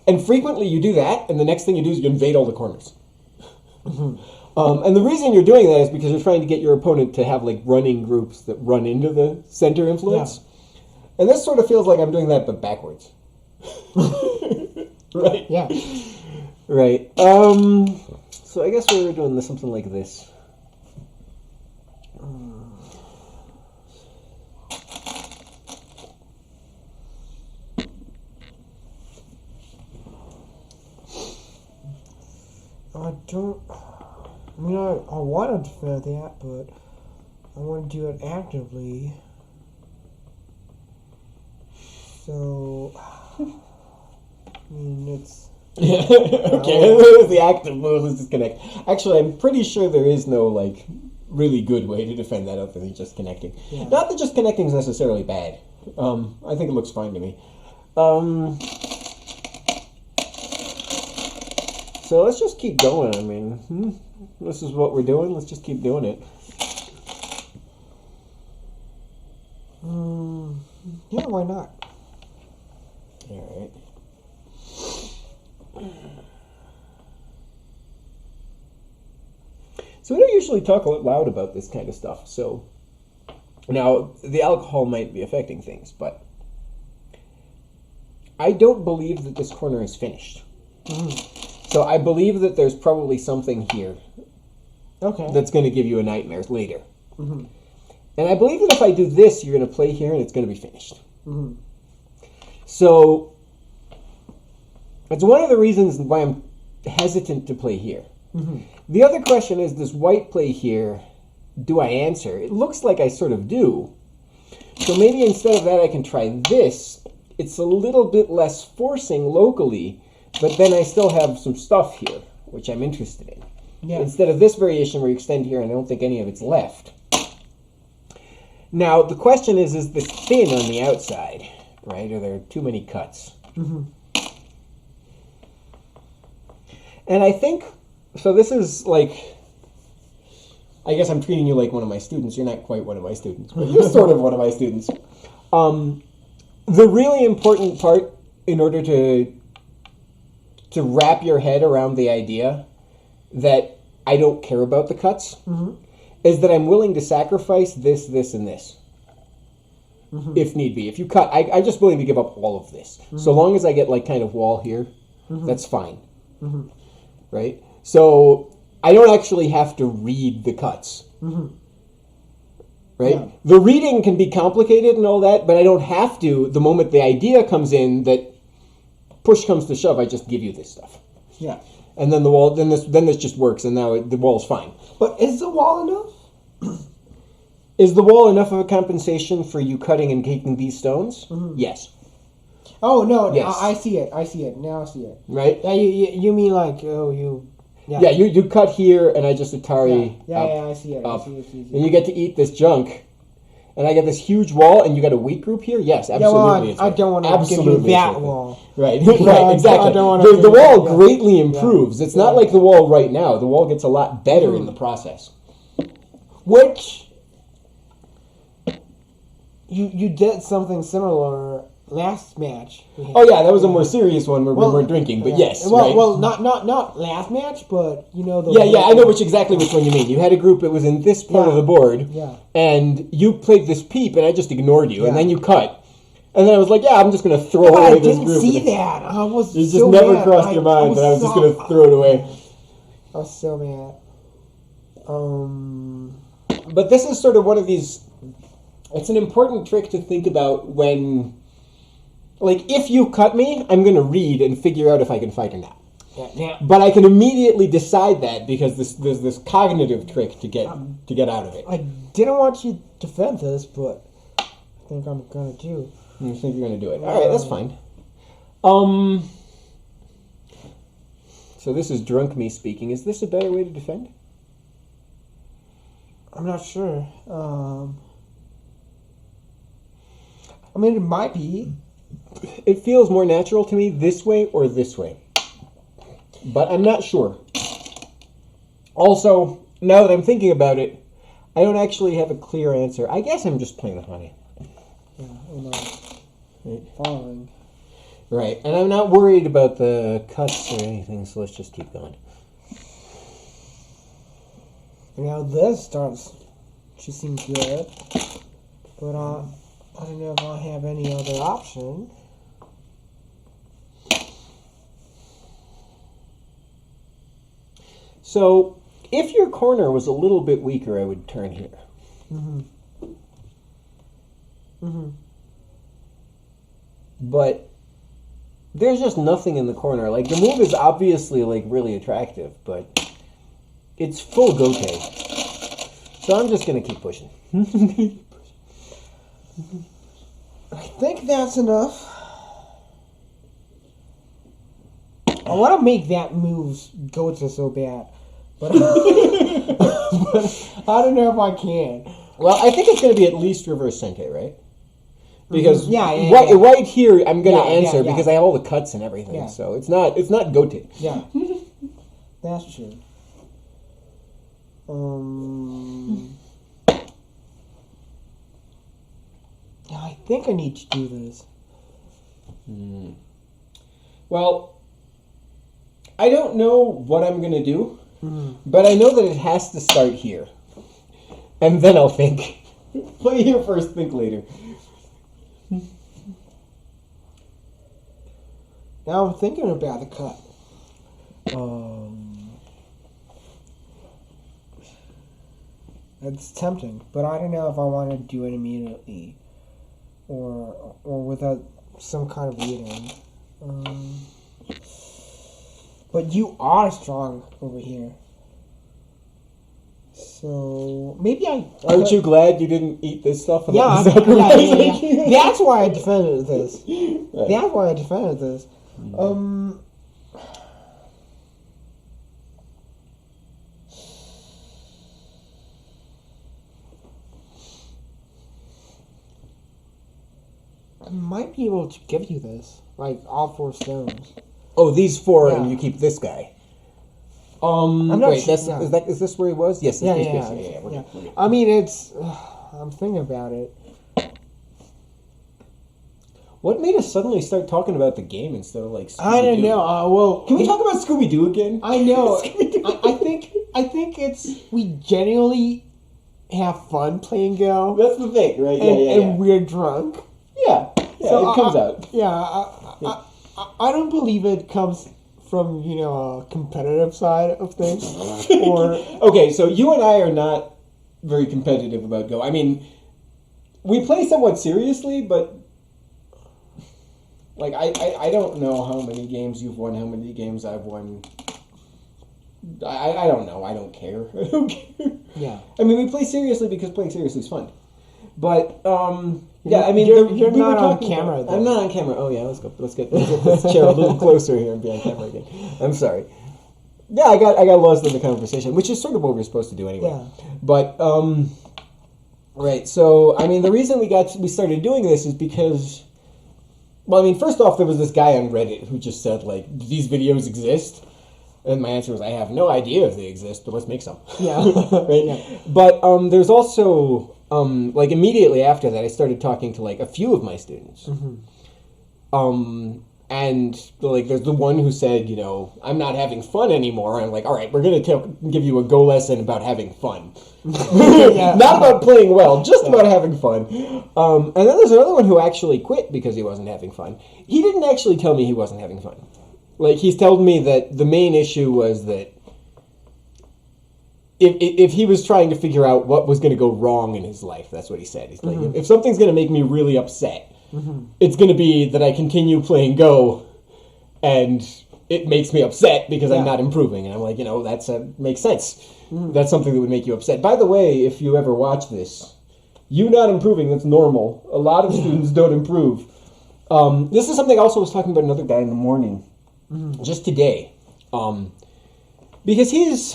and frequently you do that, and the next thing you do is you invade all the corners. And the reason you're doing that is because you're trying to get your opponent to have running groups that run into the center influence. Yeah. And this sort of feels like I'm doing that, but backwards. Right? Yeah. Right. So I guess we were doing something like this. I want to defend that, but I want to do it actively. So, it's... Yeah, okay, the active move is disconnect. Actually, I'm pretty sure there is no, really good way to defend that other than just connecting. Yeah. Not that just connecting is necessarily bad. I think it looks fine to me. So let's just keep going. This is what we're doing. Let's just keep doing it. Yeah, why not? All right. So we don't usually talk out loud about this kind of stuff. So now the alcohol might be affecting things, but I don't believe that this corner is finished. So I believe that there's probably something here. Okay. That's going to give you a nightmare later. And I believe that if I do this, you're going to play here and it's going to be finished. So it's one of the reasons why I'm hesitant to play here. The other question is, does white play here? Do I answer? It looks like I sort of do. So maybe instead of that I can try this. It's a little bit less forcing locally, but then I still have some stuff here, which I'm interested in. Yeah. Instead of this variation where you extend here and I don't think any of it's left. Now, the question is this thin on the outside, right? Are there too many cuts? And I think, so this is like, I guess I'm treating you like one of my students. You're not quite one of my students, but you're sort of one of my students. The really important part in order to wrap your head around the idea that I don't care about the cuts is that I'm willing to sacrifice this, this, and this. If need be. If you cut, I'm just willing to give up all of this. So long as I get like kind of wall here, that's fine. Right? So I don't actually have to read the cuts. Right? Yeah. The reading can be complicated and all that, but I don't have to the moment the idea comes in that push comes to shove, I just give you this stuff. Yeah. And then the wall, then this just works, and now the wall's fine. But is the wall enough? Is the wall enough of a compensation for you cutting and taking these stones? Yes. Oh no! Yes. I see it. I see it now. I see it. Right? Yeah, you mean like you? Yeah, you cut here, and I just Atari. Yeah, up, I see it. up. I see it. And you get to eat this junk, and I get this huge wall, and you got a weak group here. Yes, absolutely. I don't want to give you that wall. Right, Yeah, right, exactly. I don't wanna The give wall you that. greatly improves. It's not like the wall right now. The wall gets a lot better in the process. Which you did something similar last match. Oh yeah, that was a more serious one where we weren't drinking, but yes. Well, right? well, not last match, but you know the. Yeah, I know exactly which one you mean. You had a group that was in this part of the board, and you played this peep, and I just ignored you, and then you cut, and then I was like, I'm just going to throw away this group. I didn't see that. I was it just so never mad. crossed your mind that I was just going to throw it away. I was so mad. But this is sort of one of these. It's an important trick to think about when. Like, if you cut me, I'm going to read and figure out if I can fight or not. Yeah. But I can immediately decide that because there's this cognitive trick to get out of it. I didn't want you to defend this, but I think I'm going to do. You think you're going to do it. All right, that's fine. So this is drunk me speaking. Is this a better way to defend? I'm not sure. I mean, it might be. It feels more natural to me this way or this way. But I'm not sure. Also, now that I'm thinking about it, I don't actually have a clear answer. I guess I'm just playing the honey. Yeah, I know. Right. Following. Right, and I'm not worried about the cuts or anything, so let's just keep going. Now this starts. She seems good, but I don't know if I have any other option. So, if your corner was a little bit weaker, I would turn here. But there's just nothing in the corner. Like, the move is obviously, like, really attractive, but it's full goatee. So I'm just going to keep pushing. I think that's enough. I want to make that move go to so bad, but, but I don't know if I can. Well, I think it's going to be at least reverse sente, right? Because right here, I'm going to answer because I have all the cuts and everything. Yeah. So it's not goatee. Yeah, that's true. Yeah, I think I need to do this. Well, I don't know what I'm going to do, but I know that it has to start here. And then I'll think. Play here first, think later. Now I'm thinking about the cut. It's tempting, but I don't know if I want to do it immediately or without some kind of reading. But you are strong over here. So maybe Aren't you glad you didn't eat this stuff? Yeah. That's why I defended this. Right. That's why I defended this. I might be able to give you this, like all 4 stones. Oh, these 4, and Yeah. you keep this guy. I'm not wait, sure- that's, yeah. is this where he was? Yes, Yeah, it's yeah, Peace, yeah. we're Yeah. good. I mean, it's. I'm thinking about it. What made us suddenly start talking about the game instead of like Scooby-Doo? I don't know. Well, Can we talk about Scooby-Doo again? I know. Scooby-Doo. I think it's we genuinely have fun playing Go, That's the thing, right? and we're drunk. Yeah, So it comes out. Yeah, I don't believe it comes from a competitive side of things, or Okay, so you and I are not very competitive about Go. I mean, we play somewhat seriously, but like I don't know how many games you've won, how many games I've won. I don't know. I don't care. I don't care. yeah. I mean, we play seriously because playing seriously is fun. But yeah, I mean, You're we not were on talking camera, about- though. I'm not on camera. Oh yeah, let's get this chair a little closer here and be on camera again. I'm sorry. Yeah, I got lost in the conversation, which is sort of what we're supposed to do anyway. Yeah. But right. So I mean, the reason we started doing this is because, well, I mean, first off, there was this guy on Reddit who just said like, these videos exist. And my answer was, I have no idea if they exist, but let's make some. Yeah. Right? Yeah. But there's also, like, immediately after that, I started talking to, like, a few of my students. And, like, there's the one who said, I'm not having fun anymore. I'm like, all right, we're going to give you a Go lesson about having fun. Not about playing well, just about having fun. And then there's another one who actually quit because he wasn't having fun. He didn't actually tell me he wasn't having fun. Like, he's told me that the main issue was that if he was trying to figure out what was going to go wrong in his life, that's what he said. He's like, if something's going to make me really upset, it's going to be that I continue playing Go, and it makes me upset because I'm not improving. And I'm like, that makes sense. That's something that would make you upset. By the way, if you ever watch this, you not improving, that's normal. A lot of students don't improve. This is something I also was talking about another guy in the morning. Just today, because he's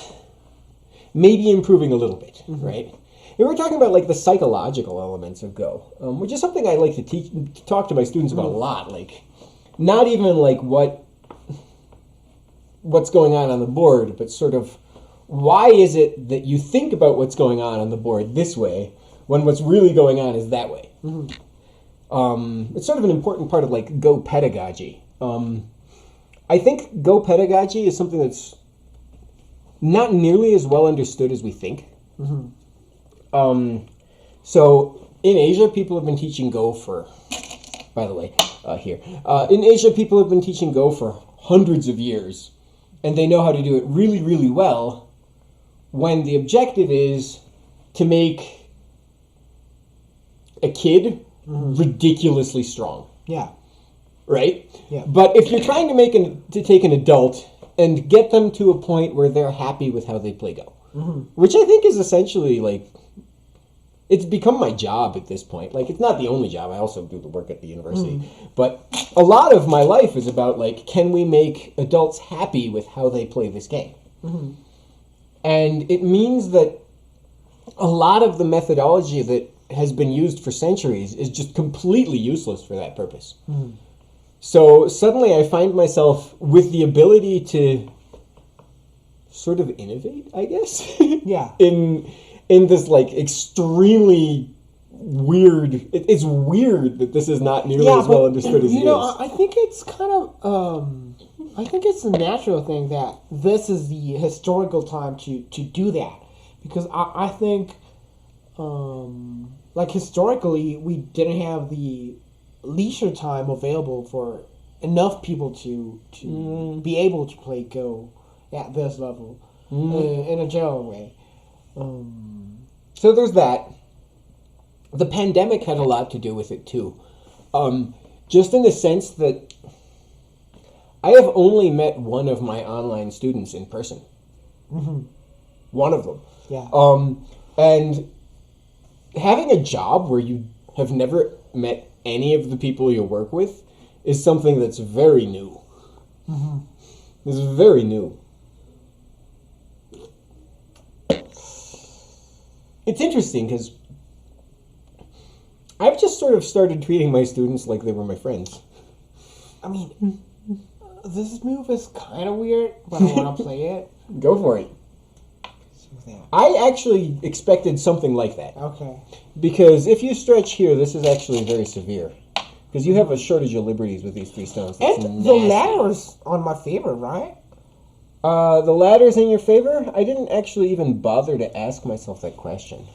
maybe improving a little bit, right? And we're talking about like the psychological elements of Go, which is something I like to talk to my students about a lot. Like, not even like what's going on the board, but sort of why is it that you think about what's going on the board this way when what's really going on is that way? It's sort of an important part of like Go pedagogy. I think Go pedagogy is something that's not nearly as well understood as we think. So in Asia, people have been teaching Go for, by the way, in Asia, people have been teaching Go for hundreds of years, and they know how to do it really, really well when the objective is to make a kid ridiculously strong. Yeah. Right? Yeah. But if you're trying to take an adult and get them to a point where they're happy with how they play Go, which I think is essentially like, it's become my job at this point. Like, it's not the only job. I also do the work at the university. But a lot of my life is about like, can we make adults happy with how they play this game? And it means that a lot of the methodology that has been used for centuries is just completely useless for that purpose. So suddenly I find myself with the ability to sort of innovate, I guess. Yeah. in this like extremely weird. It's weird that this is not nearly as well understood as it is. I think it's kind of I think it's a natural thing that this is the historical time to do that, because I think like historically we didn't have the leisure time available for enough people to be able to play Go at this level in a general way. So there's that. The pandemic had a lot to do with it too. Just in the sense that I have only met one of my online students in person. One of them. Yeah. And having a job where you have never met any of the people you work with is something that's very new. This is very new. It's interesting because I've just sort of started treating my students like they were my friends. I mean, this move is kind of weird, but I want to play it. Go for it. I actually expected something like that. Okay. Because if you stretch here, this is actually very severe. Because you have a shortage of liberties with these 3 stones. That's And nasty. the ladder's on my favor, right? The ladder's in your favor? I didn't actually even bother to ask myself that question.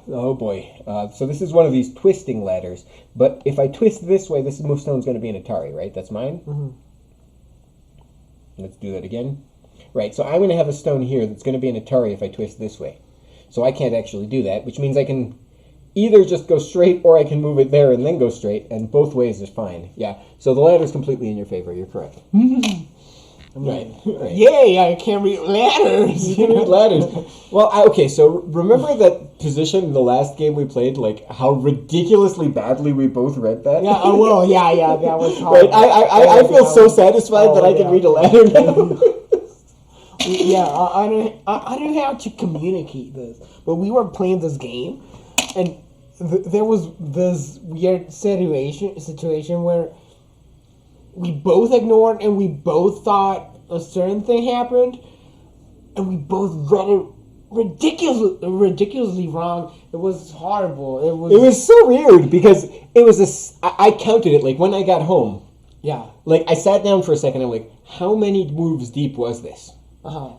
Oh boy. So this is one of these twisting ladders. But if I twist this way, this move stone's going to be an Atari, right? That's mine? Mm-hmm. Let's do that again. Right, so I'm going to have a stone here that's going to be an Atari if I twist this way. So I can't actually do that, which means I can either just go straight or I can move it there and then go straight, and both ways is fine. Yeah, so the ladder's completely in your favor. You're correct. Right. Yay, I can read ladders. You can read ladders. Well, okay, so remember that position in the last game we played, like how ridiculously badly we both read that? Yeah, I will. Yeah, that was hard. Right, I feel so satisfied that I can read a ladder now. Yeah, I don't know how to communicate this, but we were playing this game, and there was this weird situation where we both ignored and we both thought a certain thing happened, and we both read it ridiculously wrong. It was horrible. It was so weird because it was I counted it, like when I got home. Yeah. Like I sat down for a second, I'm like, how many moves deep was this?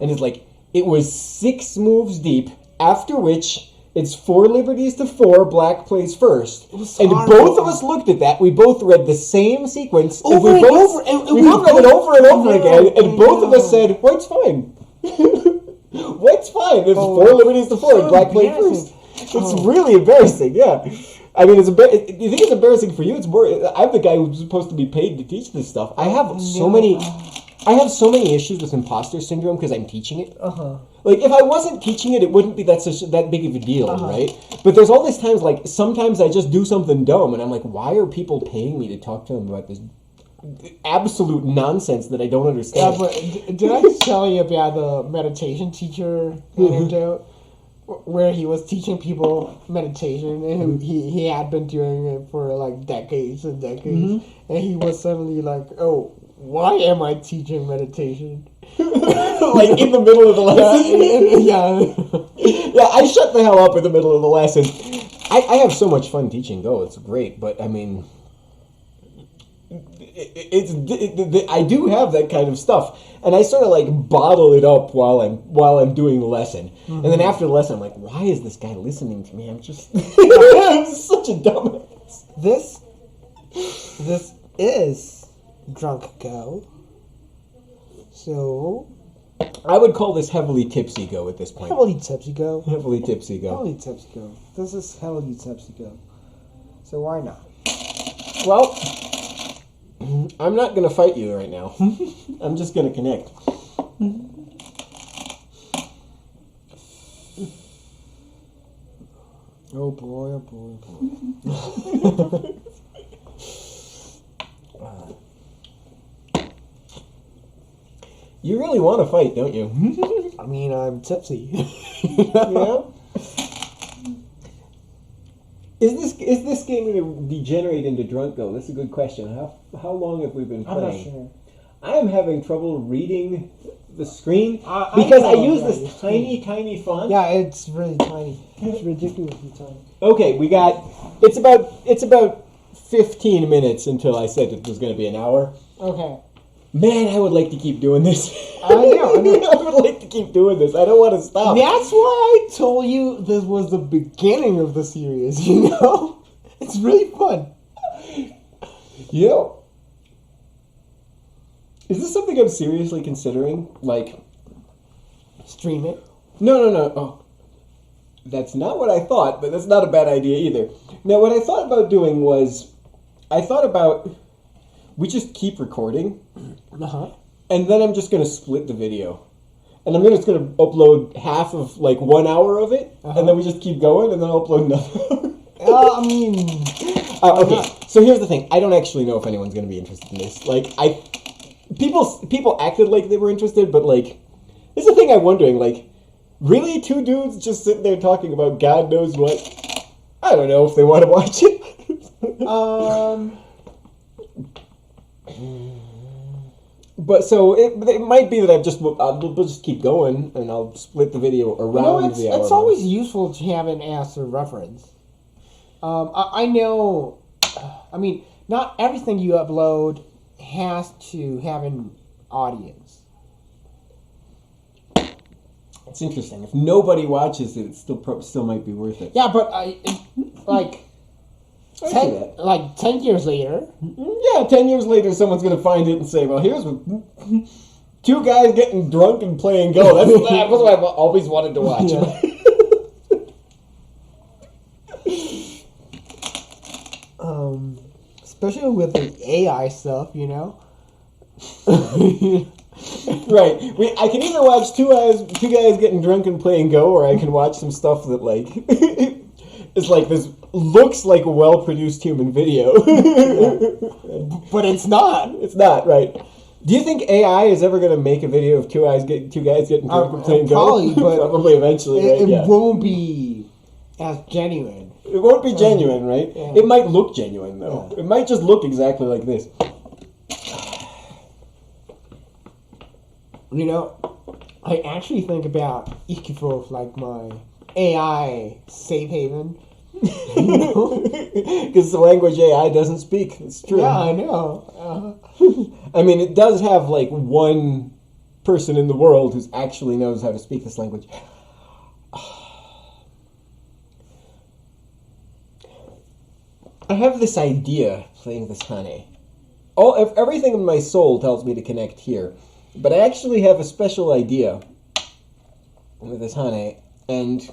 And it's like, it was 6 moves deep, after which it's 4 liberties to 4, black plays first. And both of us looked at that, we both read the same sequence. We both read it over and over again, and both of us said, white's fine. White's fine, it's 4 liberties to 4, and black plays first. It's really embarrassing, yeah. I mean, you think it's embarrassing for you? It's more, I'm the guy who's supposed to be paid to teach this stuff. I have so many issues with imposter syndrome because I'm teaching it. Like, if I wasn't teaching it, it wouldn't be that big of a deal, right? But there's all these times, like, sometimes I just do something dumb, and I'm like, why are people paying me to talk to them about this absolute nonsense that I don't understand? Yeah, but did I tell you about the meditation teacher anecdote? Where he was teaching people meditation, and he had been doing it for, like, decades and decades, and he was suddenly like, oh, why am I teaching meditation? Like in the middle of the lesson? Yeah, I shut the hell up in the middle of the lesson. I have so much fun teaching Go, it's great, but I mean, I do have that kind of stuff, and I sort of like bottle it up while I'm doing the lesson, and then after the lesson I'm like, why is this guy listening to me? I'm just I'm such a dumbass. This is Drunk Go. So I would call this heavily tipsy Go at this point. heavily tipsy Go. Heavily tipsy Go. Heavily tipsy Go. This is heavily tipsy Go. So why not? Well, I'm not going to fight you right now. I'm just going to connect. Oh boy, oh boy, oh boy. You really want to fight, don't you? I mean, I'm tipsy. Yeah. Is this game going to degenerate into Drunk Go? That's a good question. How long have we been playing? I'm not sure. I am having trouble reading the screen because I use this tiny font. Yeah, it's really tiny. It's ridiculously tiny. Okay, it's about 15 minutes until I said it was going to be an hour. Okay. Man, I would like to keep doing this. I know. I would like to keep doing this. I don't want to stop. That's why I told you this was the beginning of the series, you know? It's really fun. You know, is this something I'm seriously considering? Like, stream it? No. Oh, that's not what I thought, but that's not a bad idea either. Now, what I thought about doing was, we just keep recording, and then I'm just going to split the video. And I'm just going to upload half of, like, 1 hour of it, and then we just keep going, and then I'll upload another. I mean... okay, so here's the thing. I don't actually know if anyone's going to be interested in this. Like, people acted like they were interested, but, like, this is the thing I'm wondering, like, really 2 dudes just sitting there talking about God knows what? I don't know if they want to watch it. But so it might be that I'll just keep going and I'll split the video around the hour. It's always useful to have an as a reference. I know. I mean, not everything you upload has to have an audience. It's interesting. If nobody watches it, it still might be worth it. Yeah, but like. I see that. 10 years later. Yeah, 10 years later, someone's going to find it and say, well, here's what... Two guys getting drunk and playing Go. That's what I've always wanted to watch. Yeah. Especially with the AI stuff, you know? Right. I can either watch two guys getting drunk and playing Go, or I can watch some stuff that, like... is like this... looks like a well-produced human video. But it's not. It's not, right. Do you think AI is ever going to make a video of two guys getting drunk and playing probably, Go? but probably eventually, right? It won't be as genuine. It won't be genuine, right? Yeah. It might look genuine, though. Yeah. It might just look exactly like this. You know, I actually think about Ikifo like my AI safe haven. Because the language AI doesn't speak. It's true. Yeah, I know. I mean, it does have like one person in the world who actually knows how to speak this language. I have this idea playing this Hane. Everything in my soul tells me to connect here, but I actually have a special idea with this Hane, and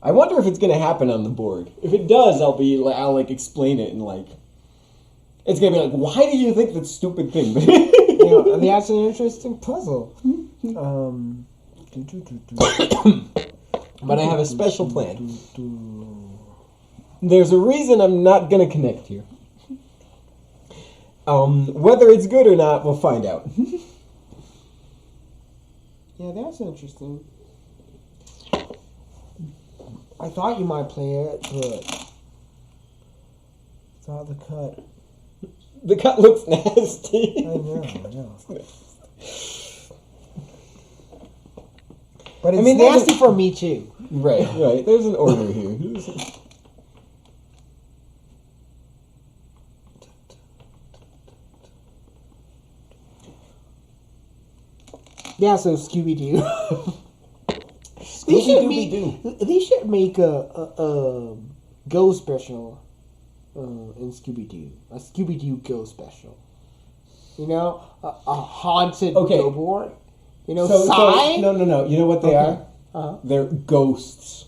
I wonder if it's going to happen on the board. If it does, I'll explain it and it's going to be like, why do you think that stupid thing? That's an interesting puzzle. But I have a special plan. There's a reason I'm not going to connect here. Whether it's good or not, we'll find out. Yeah, that's interesting. I thought you might play it, but saw the cut. The cut looks nasty. I know. But it's nasty for me too. Right. There's an order here. Yeah, so Scooby-Doo. They should make a Go special in Scooby-Doo. A Scooby-Doo Go special. You know, a haunted Go board. You know, so no. You know what they are? Uh-huh. They're ghosts.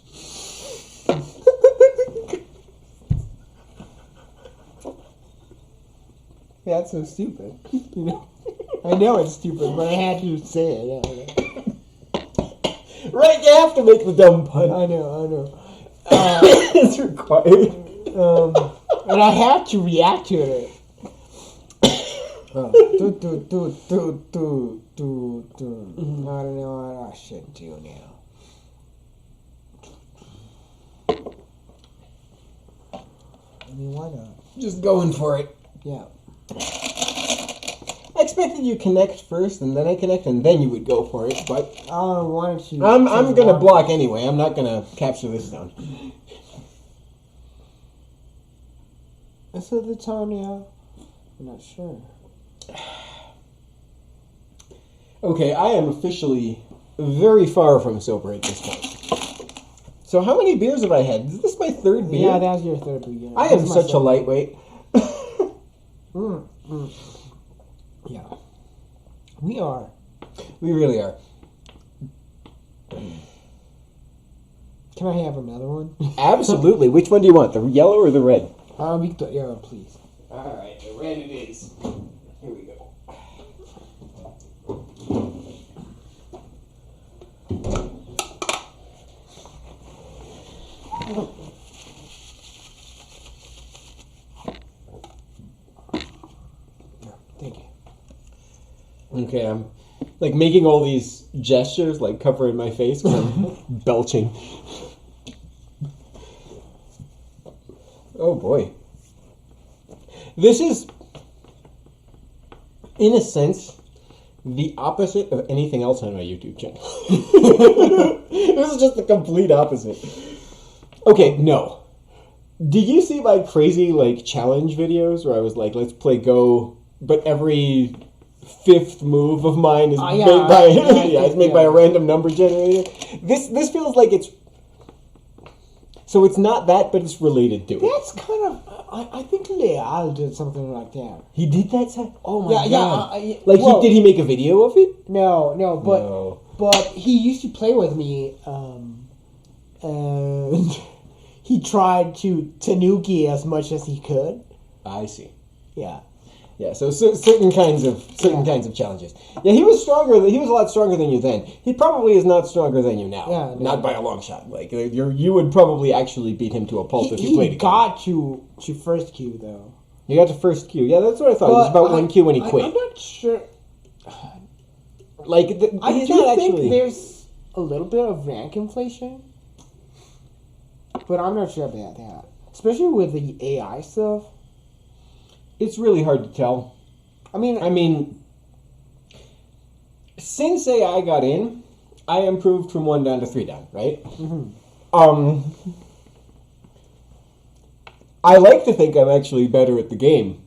That's so stupid. You know, I know it's stupid, but I had to say it. Yeah. Right, you have to make the dumb pun. I know. It's required. And I have to react to it. I don't know what I should do now. I mean, why not? Just going for it. Yeah. I expected you connect first, and then I connect, and then you would go for it. But I wanted to. I'm gonna block anyway. I'm not gonna capture this down. Is it the time now? I'm not sure. Okay, I am officially very far from sober at this point. So how many beers have I had? Is this my third beer? Yeah, that's your third beer. I am such a lightweight. Yeah. We are. We really are. Can I have another one? Absolutely. Which one do you want? The yellow or the red? Yeah, please. Alright, the red it is. Here we go. Thank you. Okay, I'm making all these gestures, covering my face because I'm belching. Oh boy. This is, in a sense, the opposite of anything else on my YouTube channel. This is just the complete opposite. Okay, no. Did you see my crazy like challenge videos where I was like, let's play Go, but every fifth move of mine is made by it's made by a random number generator? This feels like it's so it's not that, but it's related to it. That's kind of. I think Leal did something like that. He did that? Oh my god! Like, did he make a video of it? No, but he used to play with me, and he tried to tanuki as much as he could. I see. Yeah. Yeah, so certain kinds of challenges. Yeah, he was stronger. He was a lot stronger than you then. He probably is not stronger than you now. Yeah, no. Not by a long shot. Like you would probably actually beat him to a pulp if you played He again. got to first Q though. You got to first Q. Yeah, that's what I thought. It was about 1 Q when he quit. I'm not sure. Like I he's do not think actually. there's a little bit of rank inflation, but I'm not sure about that. Especially with the AI stuff. It's really hard to tell. I mean, since AI got in, I improved from 1 down to 3 down, right? Mm-hmm. I like to think I'm actually better at the game.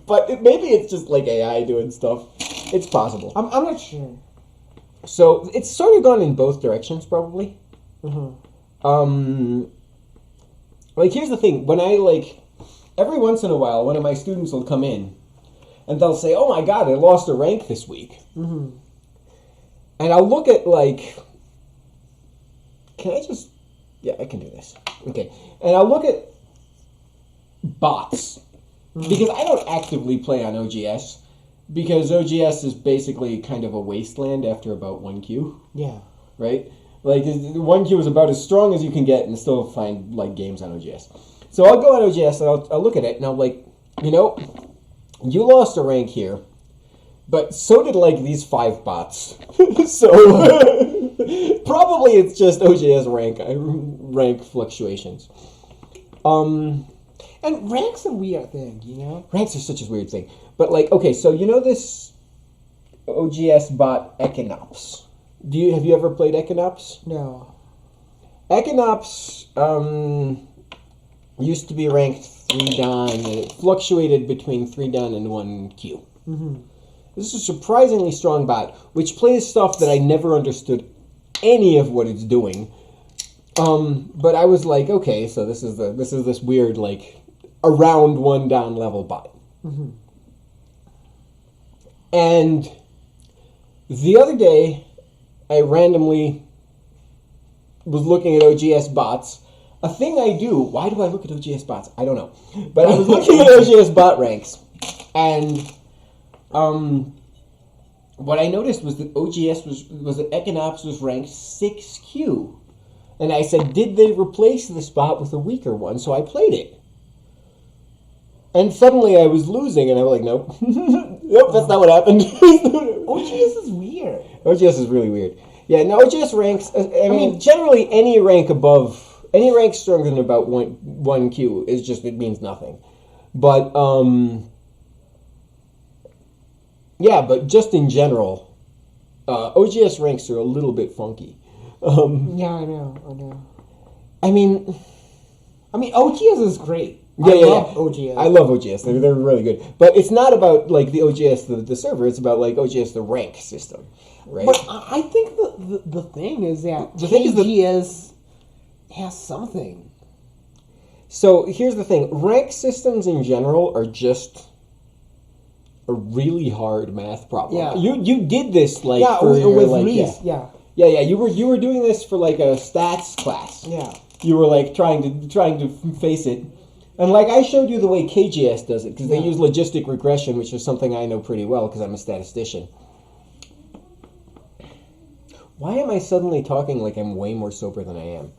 But maybe it's just like AI doing stuff. It's possible. I'm not sure. So it's sort of gone in both directions, probably. Mm-hmm. Like, here's the thing. When I, every once in a while, one of my students will come in, and they'll say, oh my god, I lost a rank this week. Mm-hmm. And I'll look at, can I just... Yeah, I can do this. Okay. And I'll look at bots. Mm-hmm. Because I don't actively play on OGS. Because OGS is basically kind of a wasteland after about 1Q. Yeah. Right? 1Q is about as strong as you can get and still find, games on OGS. So I'll go on OGS and I'll look at it and I'll you lost a rank here, but so did these 5 bots. So probably it's just OGS rank fluctuations. And rank's a weird thing, you know? Ranks are such a weird thing. But okay, so you know this OGS bot Equinops? Have you ever played Equinops? No. Equinops used to be ranked 3 down, and it fluctuated between 3 down and 1Q. Mm-hmm. This is a surprisingly strong bot, which plays stuff that I never understood any of what it's doing. But I was like, okay, so this is this weird around 1 down level bot. Mm-hmm. And the other day, I randomly was looking at OGS bots. A thing I do. Why do I look at OGS bots? I don't know. But I was looking at OGS bot ranks, and what I noticed was that OGS was that Equinops was ranked 6Q, and I said, did they replace this bot with a weaker one? So I played it, and suddenly I was losing, and I was like, nope, nope, that's not what happened. OGS is weird. OGS is really weird. Yeah, no, OGS ranks. I mean, generally any rank stronger than about 1Q is just, it means nothing. But, yeah, but just in general, OGS ranks are a little bit funky. Yeah, I know. I mean, OGS is great. Yeah, I love OGS. I love OGS. They're really good. But it's not about, the OGS, the server. It's about, OGS, the rank system, right? But I think the thing is that KGS has something. So here's the thing: rank systems in general are just a really hard math problem. Yeah. You did this for with your, Reese. Yeah. You were doing this for a stats class. Yeah. You were trying to face it, and I showed you the way KGS does it because they use logistic regression, which is something I know pretty well because I'm a statistician. Why am I suddenly talking like I'm way more sober than I am?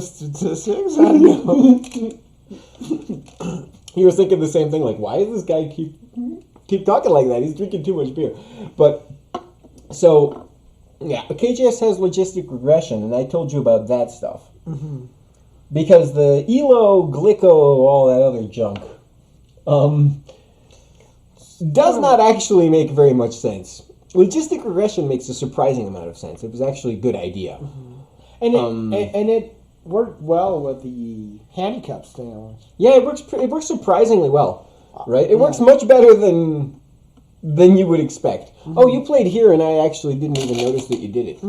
Statistics? I know. You were thinking the same thing, why does this guy keep talking like that? He's drinking too much beer. But, so, yeah, KGS has logistic regression, and I told you about that stuff. Mm-hmm. because the elo, glico, all that other junk, does not actually make very much sense. Logistic regression makes a surprising amount of sense. It was actually a good idea. And it worked well with the handicap sandwich. Yeah, it works surprisingly well, right? It works much better than you would expect. Oh, you played here, and I actually didn't even notice that you did it.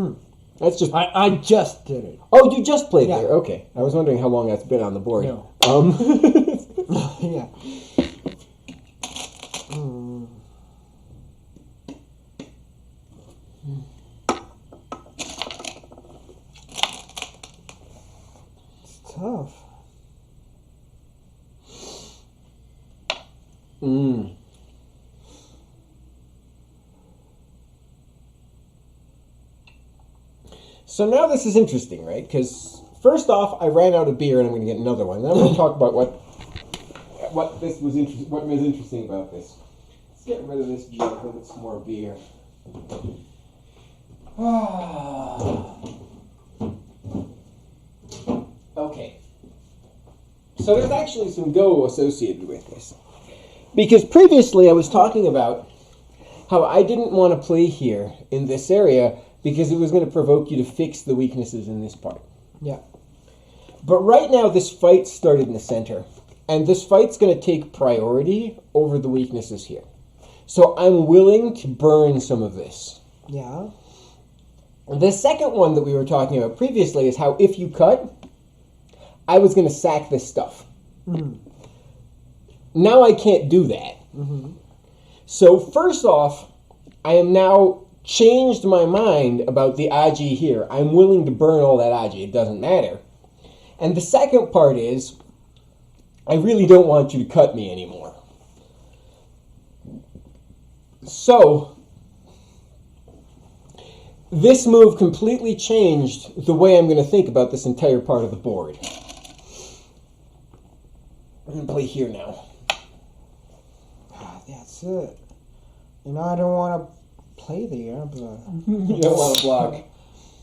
That's just... I just did it. Oh, you just played there. Okay. I was wondering how long that's been on the board. No. Yeah. It's tough. So now this is interesting, right? Because first off, I ran out of beer, and I'm going to get another one. Then I'm going to talk about what was interesting about this. Let's get rid of this junk and get some more beer. Okay. So there's actually some go associated with this. Because previously I was talking about how I didn't want to play here in this area because it was going to provoke you to fix the weaknesses in this part. Yeah. But right now this fight started in the center. And this fight's going to take priority over the weaknesses here. So I'm willing to burn some of this. Yeah. The second one that we were talking about previously is how if you cut, I was going to sack this stuff. Now I can't do that. So first off, I am now changed my mind about the Aji here. I'm willing to burn all that Aji. It doesn't matter. And the second part is, I really don't want you to cut me anymore. So, this move completely changed the way I'm going to think about this entire part of the board. I'm going to play here now. That's it. You know, I don't want to play there, but... You don't want to block.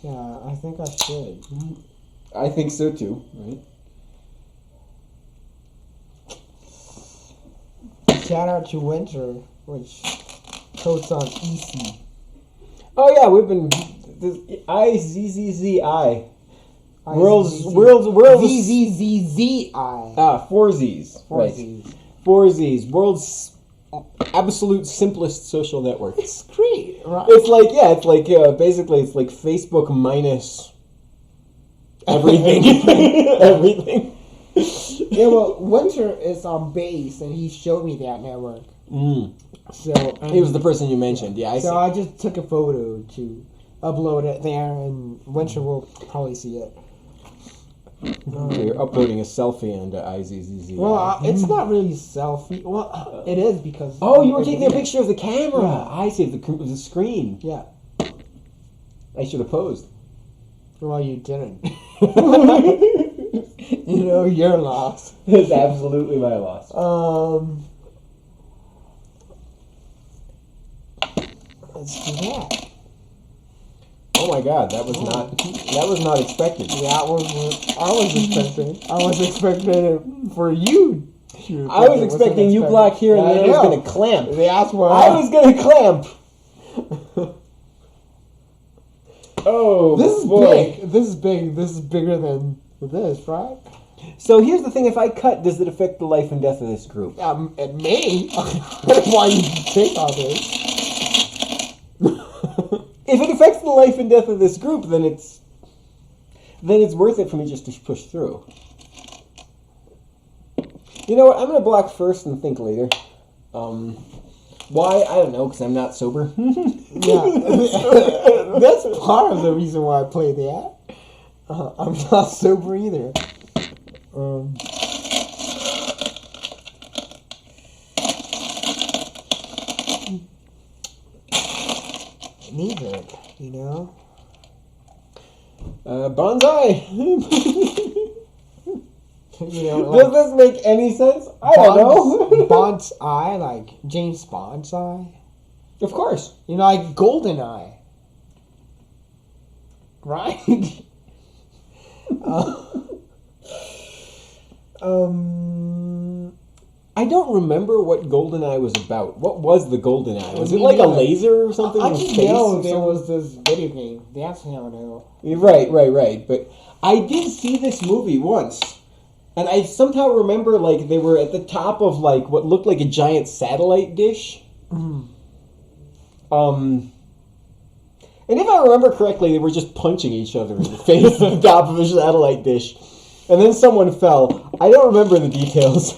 Yeah, I think I should. I think so too, right? Shout out to Winter, which coats on EC. Oh yeah, we've been IZZZI. World's ZZZZI. 4 Z's. Right. 4 Z's. World's absolute simplest social network. It's great, right? It's like basically it's like Facebook minus everything. Everything. Yeah, well, Winter is on base, and he showed me that network. So He was the person you mentioned. Yeah, I see. I just took a photo to upload it there, and Winter will probably see it. You're uploading a selfie into IZZZ. Well, it's not really selfie. Well, it is because... Oh, you were taking a picture of the camera. Yeah. I see, the screen. Yeah. I should have posed. Well, you didn't. You know, your loss. It's absolutely my loss. Let's do that. Oh my God, that was not expected. Yeah, I was expecting. I was expecting it for you. I was expecting you block here and then I was going to clamp. That's why I was going to clamp. Oh, this is boy. big. This is big. This is bigger than this, right? So here's the thing: if I cut, does it affect the life and death of this group? It may. Why you think all this? If it affects the life and death of this group, then it's worth it for me just to push through. You know what? I'm going to block first and think later. Why? I don't know, because I'm not sober. Yeah, that's part of the reason why I play that. I'm not sober either. Neither, you know. Bonsai. You know, does this make any sense? I don't know. Bonsai, like James Bonsai. Of course. You know, like GoldenEye. Right? I don't remember what GoldenEye was about. What was the GoldenEye? Was it Me like a neither. laser or something? I in just space know or there something? was this video game. That's how I know. Right. But I did see this movie once. And I somehow remember, like, they were at the top of, like, what looked like a giant satellite dish. Mhm. And if I remember correctly, they were just punching each other in the face at the top of a satellite dish. And then someone fell. I don't remember the details.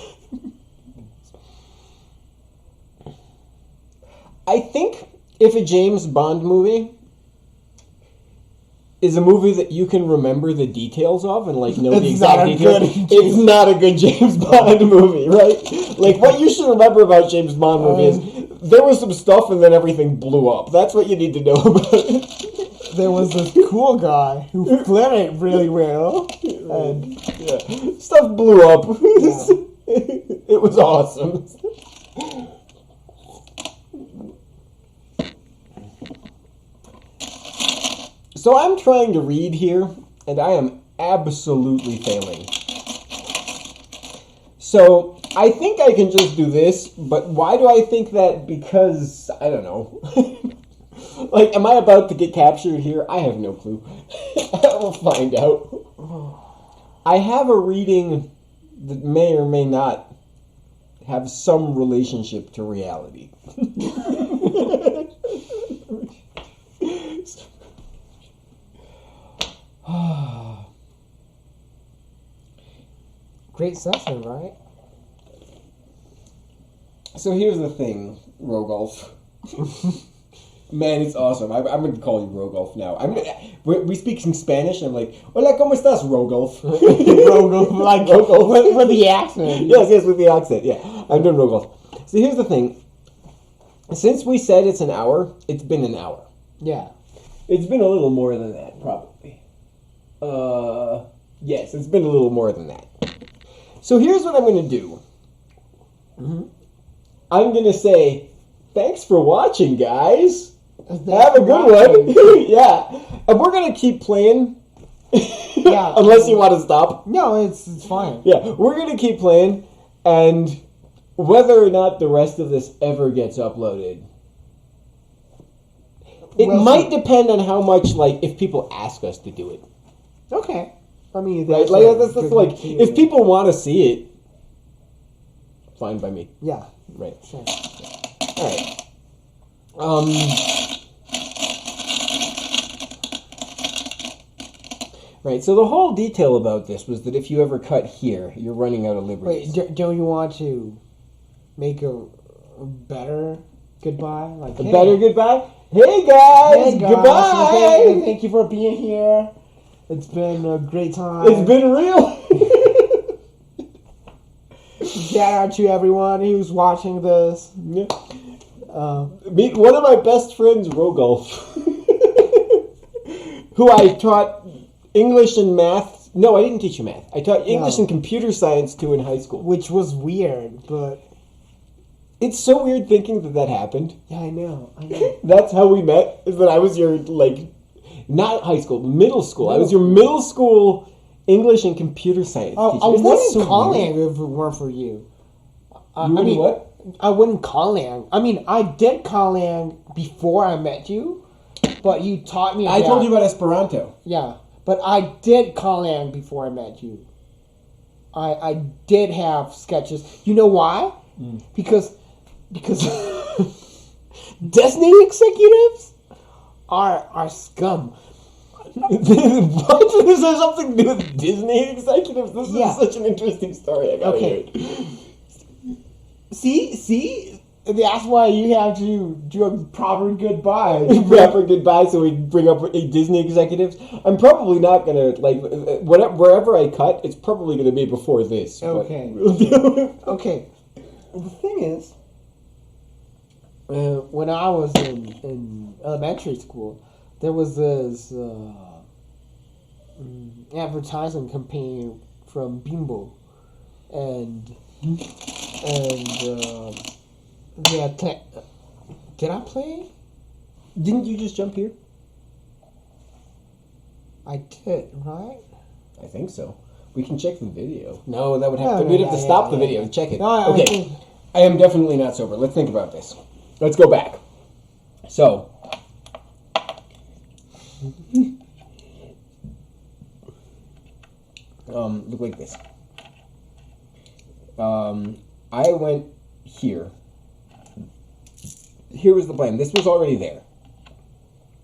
I think if a James Bond movie is a movie that you can remember the details of and like know the It's exact not a details, good it's not a good James Bond movie, right? Like what you should remember about James Bond movie is there was some stuff and then everything blew up. That's what you need to know about it. There was this cool guy who played it really well. And Yeah, stuff blew up. It was awesome. So I'm trying to read here, and I am absolutely failing. So I think I can just do this, but why do I think that? Because, I don't know. Like, am I about to get captured here? I have no clue. We'll find out. I have a reading that may or may not have some relationship to reality. great session, right? So here's the thing, Rogulf. Man, it's awesome. I'm going to call you Rogulf now. We speak in Spanish. I'm like, hola, ¿cómo estás, Rogulf? Rogulf, like Rogulf. with the accent. Yes, with the accent. Yeah, I'm doing Rogulf. So here's the thing. Since we said it's an hour, it's been an hour. Yeah. It's been a little more than that, probably. Yes, it's been a little more than that. So here's what I'm going to do. I'm going to say, thanks for watching, guys. Have a good one. Yeah. And we're going to keep playing. Yeah. Unless you want to stop. No, it's fine. Yeah, we're going to keep playing. And whether or not the rest of this ever gets uploaded, it We'll might see. depend on how much, like, if people ask us to do it. Okay. I mean, Right? that's Like, a that's good like, criteria. if people want to see it, fine by me. Yeah. Right. Sure. Alright. Right, so the whole detail about this was that if you ever cut here, you're running out of liberties. Wait, don't you want to make a better goodbye? Like A better goodbye? Hey guys! Hey guys, Goodbye! Thank you for being here. It's been a great time. It's been real! Shout out to everyone who's watching this. Yeah. Meet one of my best friends, Rogulf, who I taught English and math. No, I didn't teach you math. I taught English No. and computer science to in high school. Which was weird, but It's so weird thinking that that happened. yeah, I know. That's how we met, is that I was your, like, not high school, middle school. I was your middle school English and computer science teacher. I Isn't that wouldn't so call weird? it if it weren't for you. You wouldn't what? I wouldn't call Lang. I mean, I did call Lang before I met you, but you taught me. I told you about Esperanto. Yeah, but I did call Lang before I met you. I did have sketches. You know why? Because Disney executives are scum. What? Is there something to do with Disney executives? This Yeah. is such an interesting story. I gotta Okay. hear it. See, that's why you have to do a proper goodbye. Proper goodbye, so we bring up Disney executives. I'm probably not gonna like wherever I cut. It's probably gonna be before this. but Okay. we'll do it. Okay, the thing is, when I was in elementary school, there was this advertising campaign from Bimbo, and yeah, did I play? Didn't you just jump here? I did, right? I think so. We can check the video. No, that would have No, to. no, We'd have to yeah, stop yeah, the yeah, video yeah. and check it. No, I Okay, think- I am definitely not sober. Let's think about this. Let's go back. So, look like this. I went here. Here was the plan. This was already there.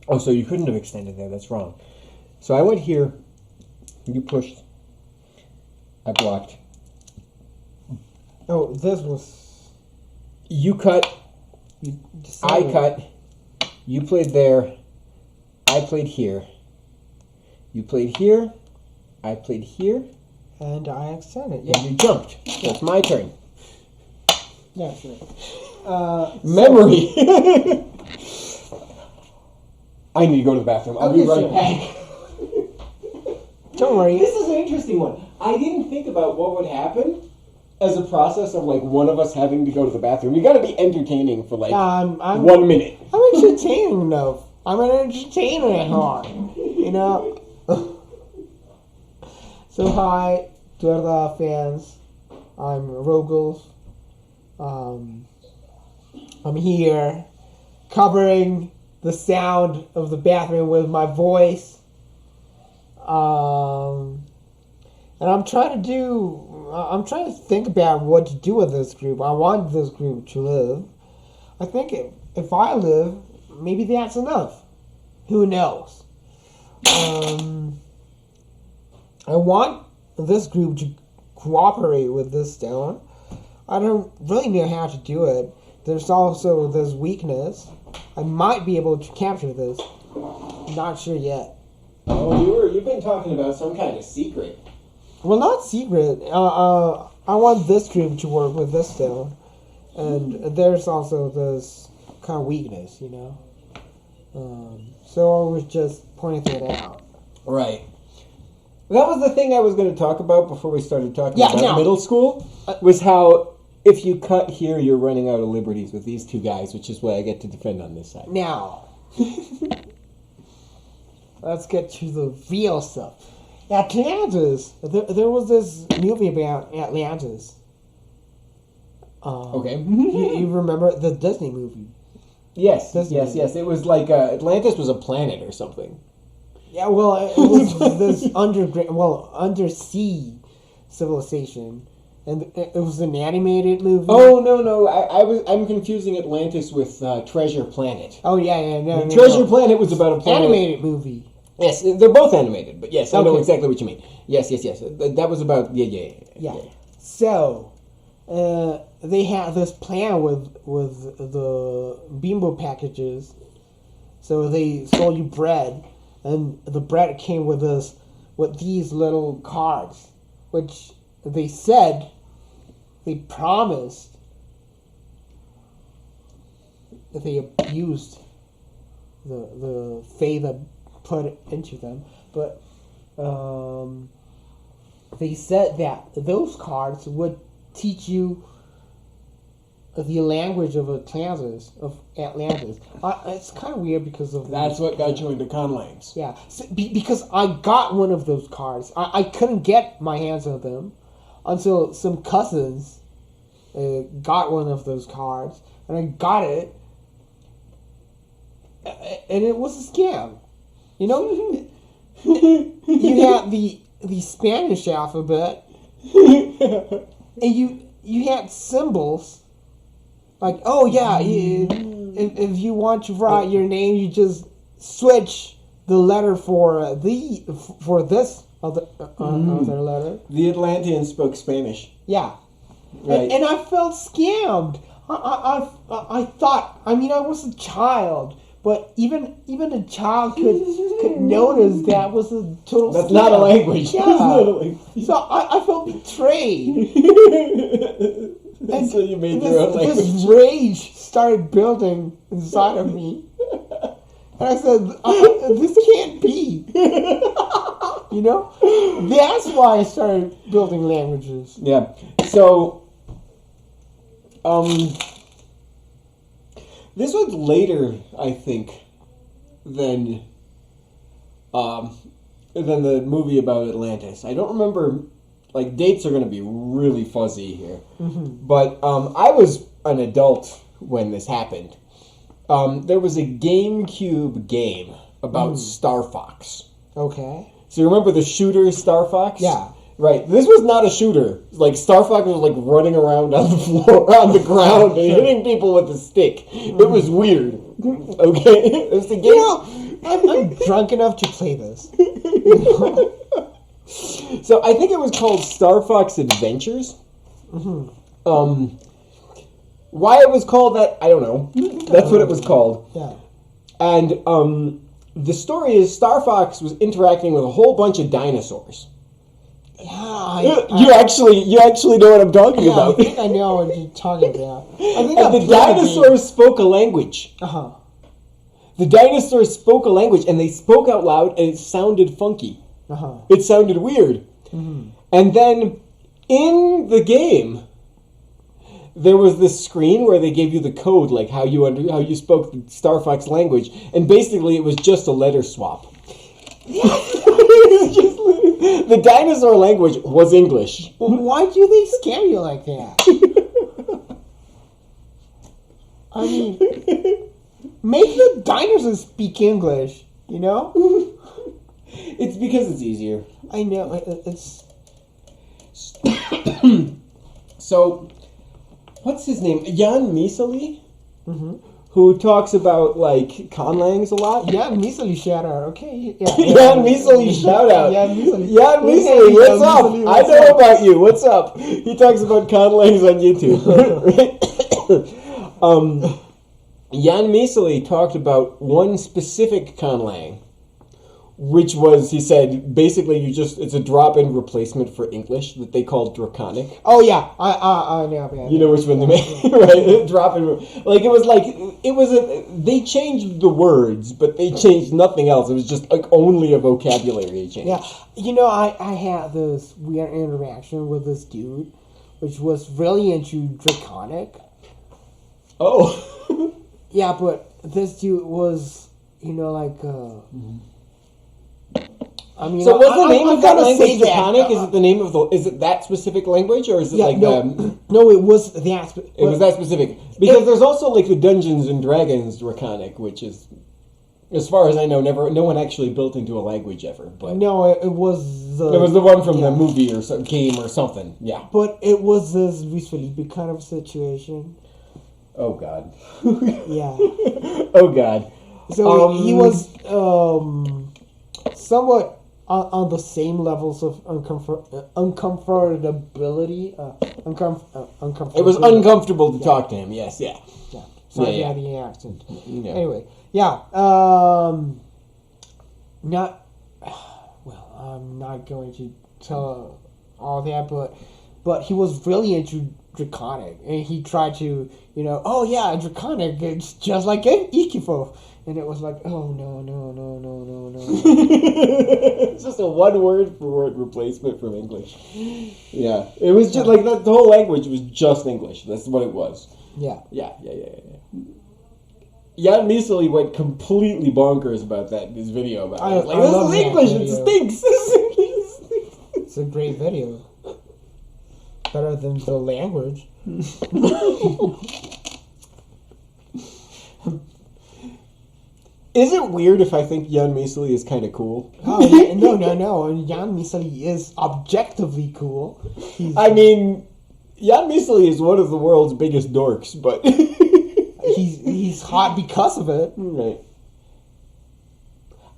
Oh, so you couldn't have extended there. That's wrong. So I went here. You pushed. I blocked. Oh, this was. You cut. You I decided- cut. You played there. I played here. You played here. I played here. And I extended. And Yeah. you jumped. So it's my turn. Yeah, sure. Memory. I need to go to the bathroom. I'll be Okay, right sure. back. Don't worry. This is an interesting one. I didn't think about what would happen as a process of like one of us having to go to the bathroom. You got to be entertaining for like I'm 1 minute. I'm entertaining enough. I'm an entertainer at heart. You know? So, hi to all the fans. I'm Rogulf. I'm here covering the sound of the bathroom with my voice. And I'm trying to think about what to do with this group. I want this group to live. I think if I live, maybe that's enough. Who knows? I want this group to cooperate with this stone. I don't really know how to do it. There's also this weakness. I might be able to capture this. Not sure yet. Oh, you've been talking about some kind of secret. Well, not secret. I want this group to work with this stone. And there's also this kind of weakness, you know? So I was just pointing it out. Right. That was the thing I was going to talk about before we started talking Yeah, about no. middle school, was how if you cut here, you're running out of liberties with these two guys, which is what I get to defend on this side. Now, let's get to the real stuff. Atlantis. There was this movie about Atlantis. Okay. You remember the Disney movie? Yes, Disney yes, movie. yes. It was like Atlantis was a planet or something. Yeah, well, it was this undersea civilization, and it was an animated movie. Oh no! I'm confusing Atlantis with Treasure Planet. Oh yeah, no. Treasure Planet was about a planet. Animated movie. Yes, they're both animated, but yes, I know Okay. exactly what you mean. Yes. That was about Yeah. So, they had this plan with the bimbo packages. So they sold you bread, and the bread came with these little cards, which they said, they promised that they abused the faith that put into them, but they said that those cards would teach you the language of Atlantis. It's kind of weird because of That's what got you into Conlangs. yeah. So, because I got one of those cards. I couldn't get my hands on them until some cousins got one of those cards, and I got it, and it was a scam. You know, you had the Spanish alphabet, and you had symbols. Like, oh yeah, if you want to write your name, you just switch the letter for this other letter. The Atlanteans spoke Spanish. Yeah, Right. and I felt scammed. I thought. I mean, I was a child, but even a child could notice that was a total. That's scam. not a language. Yeah. That's not a language. So I felt betrayed. And so you made your own language. This rage started building inside of me. And I said, this can't be. You know? That's why I started building languages. Yeah. So, this was later, I think, than the movie about Atlantis. I don't remember like dates are going to be really fuzzy here. But I was an adult when this happened. There was a GameCube game about Star Fox. Okay. So you remember the shooter Star Fox? Yeah. Right. This was not a shooter. Like Star Fox was like running around on the floor, on the ground, and hitting people with a stick. It was weird. Okay. It was the game. You know, I'm drunk enough to play this. So I think it was called Star Fox Adventures. Why it was called that, I don't know. That's what it was called. Yeah. And the story is Star Fox was interacting with a whole bunch of dinosaurs. Yeah. You actually know what I'm talking Yeah, about. I think I know what you're talking about. I think And the dinosaurs spoke a language. Uh-huh. The dinosaurs spoke a language, and they spoke out loud, and it sounded funky. Uh-huh. It sounded weird. And then in the game, there was this screen where they gave you the code, like how you spoke the Star Fox language, and basically it was just a letter swap. The dinosaur language was English. Why do they scare you like that? I mean, make the dinosaurs speak English, you know? It's because it's easier. I know, it's... So, what's his name? Jan Misali? Who talks about, like, conlangs a lot? Yeah, Misali shout out, okay. Yeah, Jan Misali shout out. Yeah, Misali. Jan Misali, Hey, what's Jan up? Misali, I what's know up? about you. What's up? He talks about conlangs on YouTube. Jan Misali talked about one specific conlang, which was, he said, basically it's a drop-in replacement for English that they call draconic. Oh, yeah, I know. Yeah, You know which one they made, right? Drop-in, they changed the words, but they changed nothing else. It was just like only a vocabulary change. Yeah, you know, I had this weird interaction with this dude, which was really into draconic. Oh. Yeah, but this dude was, you know, like, I mean, So was the name of that gonna language say that. draconic? Is it the name of is it that specific language, or is it Yeah, like no, it was that. it was that specific? Because there's also like the Dungeons and Dragons draconic, which is, as far as I know, no one actually built into a language ever. But No, it was. it was the one from the movie or some game or something. Yeah. But it was this Luis Felipe kind of situation. Oh God. Yeah. Oh God. So he was somewhat on the same levels of uncomfortability. Uncomfortable. It was uncomfortable to talk to him. Yes. Yeah. Yeah. Sorry, Yeah, the accent. Yeah. Anyway, yeah. Not. Well, I'm not going to tell all that, but he was really into draconic, and he tried to, you know, oh yeah, draconic, it's just like Ikifo. And it was like, oh no. It's just a one-word for word replacement from English. Yeah, it was just like that. The whole language was just English. That's what it was. Yeah. Yeah. Jan Misali went completely bonkers about that in his video about it. Like, I this love is that English. It video. stinks. It's a great video. Better than the language. Is it weird if I think Jan Misali is kind of cool? Oh, yeah, no. Jan Misali is objectively cool. I mean, Jan Misali is one of the world's biggest dorks, but he's hot because of it. right.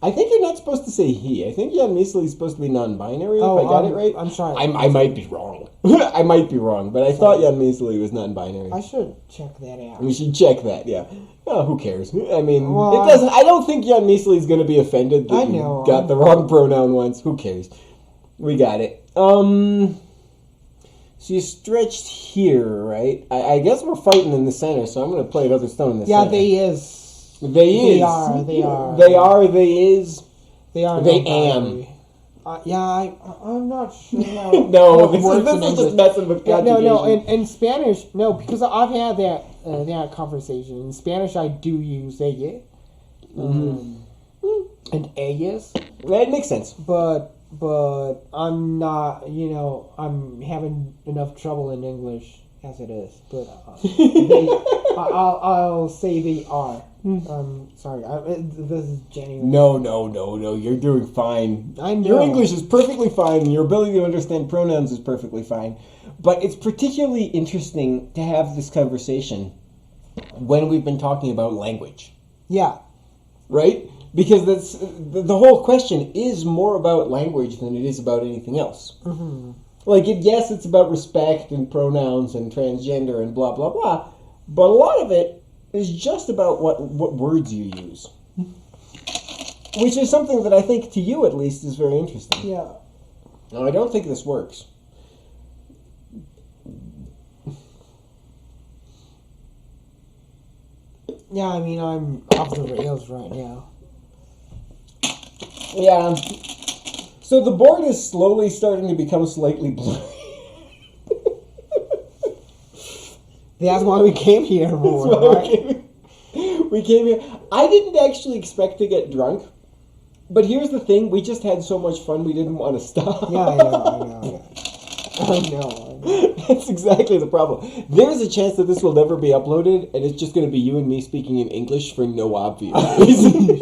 I think you're not supposed to say he. I think Jan Misali is supposed to be non-binary. If I got it right. I'm sorry. I might be wrong. I might be wrong, but I thought Jan Misali was non-binary. I should check that out. We should check that. Yeah. Oh, who cares? I mean, Well, it doesn't. I don't think Jan Misali is going to be offended that I you know. got the wrong pronoun once. Who cares? We got it. So you stretched here, right? I guess we're fighting in the center, so I'm going to play another stone in the Yeah, center. they is. They are. They are. They is. They are. They non-binary. Yeah, I'm not sure. How No, how it this works is in just English. messing with Yeah, conjugation. no. In Spanish, no, because I've had that conversation. In Spanish, I do use ella, and ellas, That makes sense. but but I'm not. I'm having enough trouble in English as it is. But I'll say they are. Sorry, this is genuine. No. You're doing fine. I know. Your English is perfectly fine. And your ability to understand pronouns is perfectly fine. But it's particularly interesting to have this conversation when we've been talking about language, Yeah. right? Because that's the whole question is more about language than it is about anything else. Mm-hmm. Like, yes, it's about respect and pronouns and transgender and blah, blah, blah. But a lot of it is just about what words you use. Which is something that I think, to you at least, is very interesting. Yeah. Now, I don't think this works. Yeah, I mean, I'm off the rails right now. Yeah. So the board is slowly starting to become slightly blurry. That's why we came here more, right? We came here. I didn't actually expect to get drunk. But here's the thing. We just had so much fun we didn't want to stop. Yeah, I know. That's exactly the problem. There's a chance that this will never be uploaded, and it's just going to be you and me speaking in English for no obvious reason.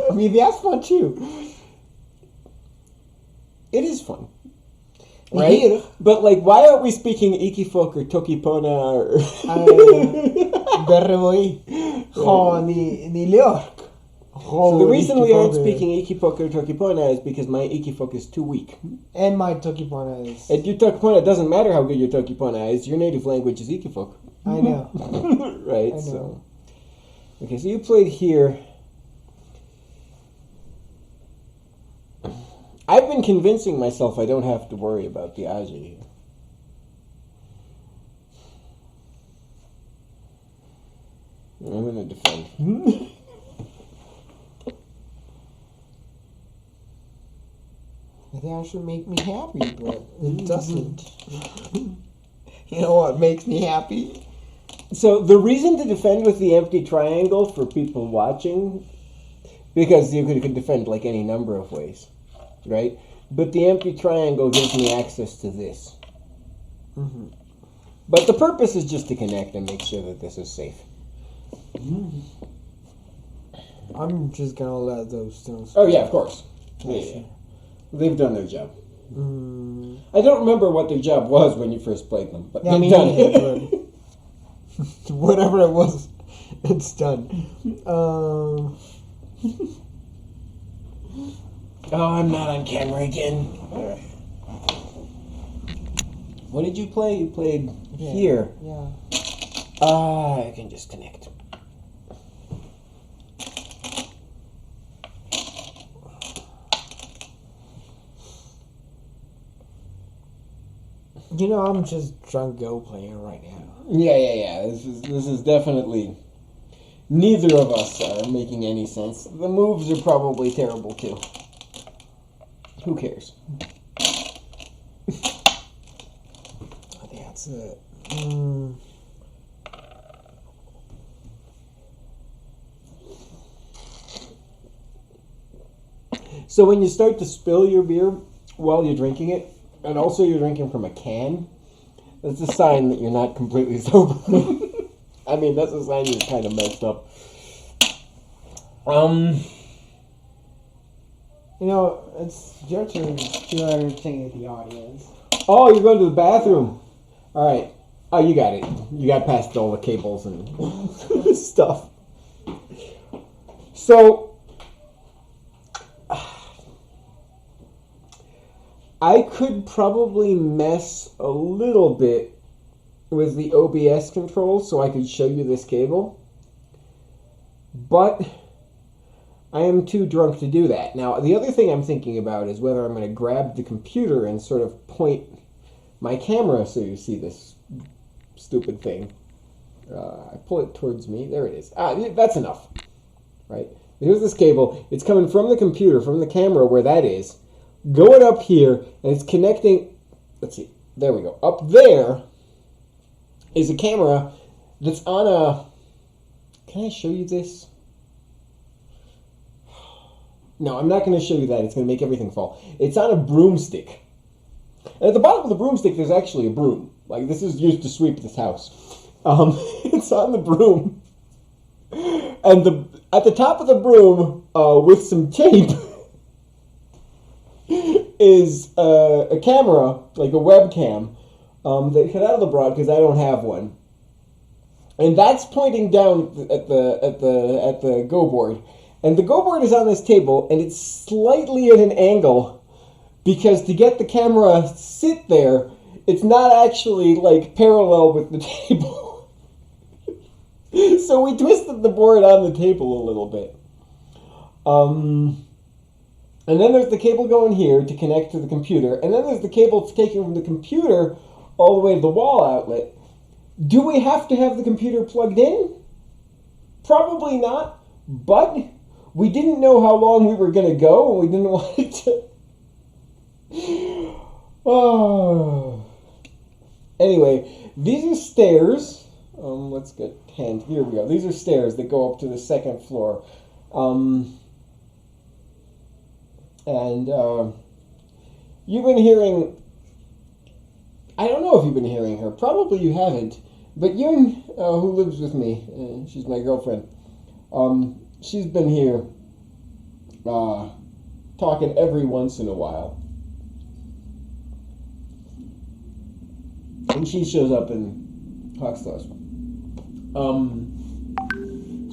I mean, that's fun too. It is fun. Right? Yeah. But, like, why aren't we speaking Ikifok or Tokipona or... Berrevoy. Ni Leork. So the reason we aren't speaking Ikifok or Tokipona is because my Ikifok is too weak. And my Tokipona is... And your Tokipona, it doesn't matter how good your Tokipona is, your native language is Ikifok. I know. Right, I know. so... Okay, so you played here. I've been convincing myself I don't have to worry about the Aji here. I'm going to defend. I think that should make me happy, but it doesn't. You know what makes me happy? So the reason to defend with the empty triangle for people watching, because you could defend like any number of ways, right? But the empty triangle gives me access to this. Mm-hmm. But the purpose is just to connect and make sure that this is safe. I'm just gonna let those stones. Oh yeah, of course. Yeah. They've done their job. Mm. I don't remember what their job was when you first played them, but Yeah, they've me done neither, it. Whatever it was, it's done. Oh, I'm not on camera again. What did you play? You played here. Yeah. I can just connect. You know, I'm just drunk Go playing right now. Yeah. This is definitely... Neither of us are making any sense. The moves are probably terrible, too. Who cares? That's it. So when you start to spill your beer while you're drinking it, and also you're drinking from a can, that's a sign that you're not completely sober. I mean, that's a sign you're kind of messed up. You know, it's your turn to entertain the audience. Oh, you're going to the bathroom. All right. Oh, you got it. You got past all the cables and stuff. So, I could probably mess a little bit with the OBS control so I could show you this cable. But I am too drunk to do that. Now, the other thing I'm thinking about is whether I'm going to grab the computer and sort of point my camera so you see this stupid thing. I pull it towards me. There it is. That's enough. Right? Here's this cable. It's coming from the computer, from the camera where that is, going up here, and it's connecting... Let's see. There we go. Up there is a camera that's on a... Can I show you this? No, I'm not going to show you that. It's going to make everything fall. It's on a broomstick. And at the bottom of the broomstick, there's actually a broom. Like, this is used to sweep this house. It's on the broom. And at the top of the broom, with some tape, is a camera, like a webcam, that cut out of the broad because I don't have one. And that's pointing down at the Go board. And the Go board is on this table, and it's slightly at an angle because to get the camera sit there, it's not actually like parallel with the table. So we twisted the board on the table a little bit. And then there's the cable going here to connect to the computer. And then there's the cable taking from the computer all the way to the wall outlet. Do we have to have the computer plugged in? Probably not. But we didn't know how long we were going to go, and we didn't want it to... Oh. Anyway, these are stairs. Let's get hand. Here we go. These are stairs that go up to the second floor. And you've been hearing... I don't know if you've been hearing her. Probably you haven't. But Yun, who lives with me, she's my girlfriend, she's been here talking every once in a while. And she shows up and talks to us.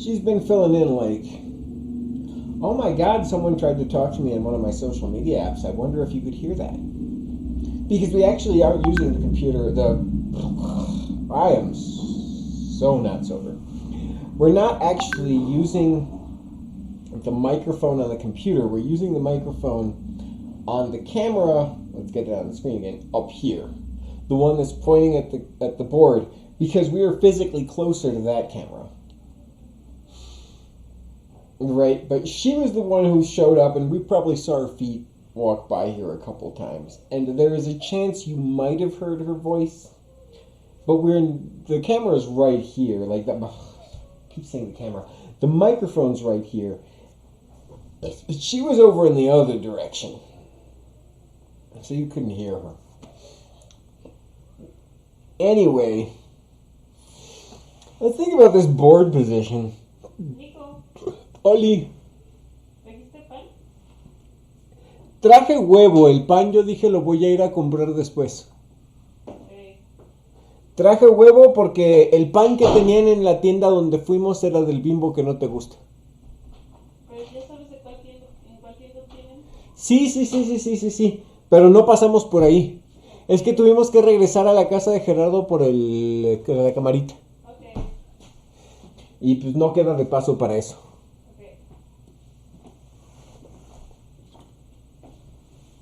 She's been filling in like, oh my God, someone tried to talk to me on one of my social media apps. I wonder if you could hear that. Because we actually are using the computer, I am so not sober. We're not actually using the microphone on the computer. We're using the microphone on the camera. Let's get it on the screen again. Up here, the one that's pointing at the board, because we are physically closer to that camera. Right, but she was the one who showed up, and we probably saw her feet walk by here a couple times, and there is a chance you might have heard her voice, but the camera's right here, like that. I keep saying the camera. The microphone's right here, but she was over in the other direction, so you couldn't hear her. Anyway, let's think about this board position. Nico, Oli. ¿trajiste pan? Traje huevo, el pan yo dije lo voy a ir a comprar después. Traje huevo porque el pan que tenían en la tienda donde fuimos era del Bimbo que no te gusta. Pero ya sabes en cuál tienda tienen. Sí, pero no pasamos por ahí. Es que tuvimos que regresar a la casa de Gerardo por la camarita. Okay. Y pues no queda de paso para eso. Okay.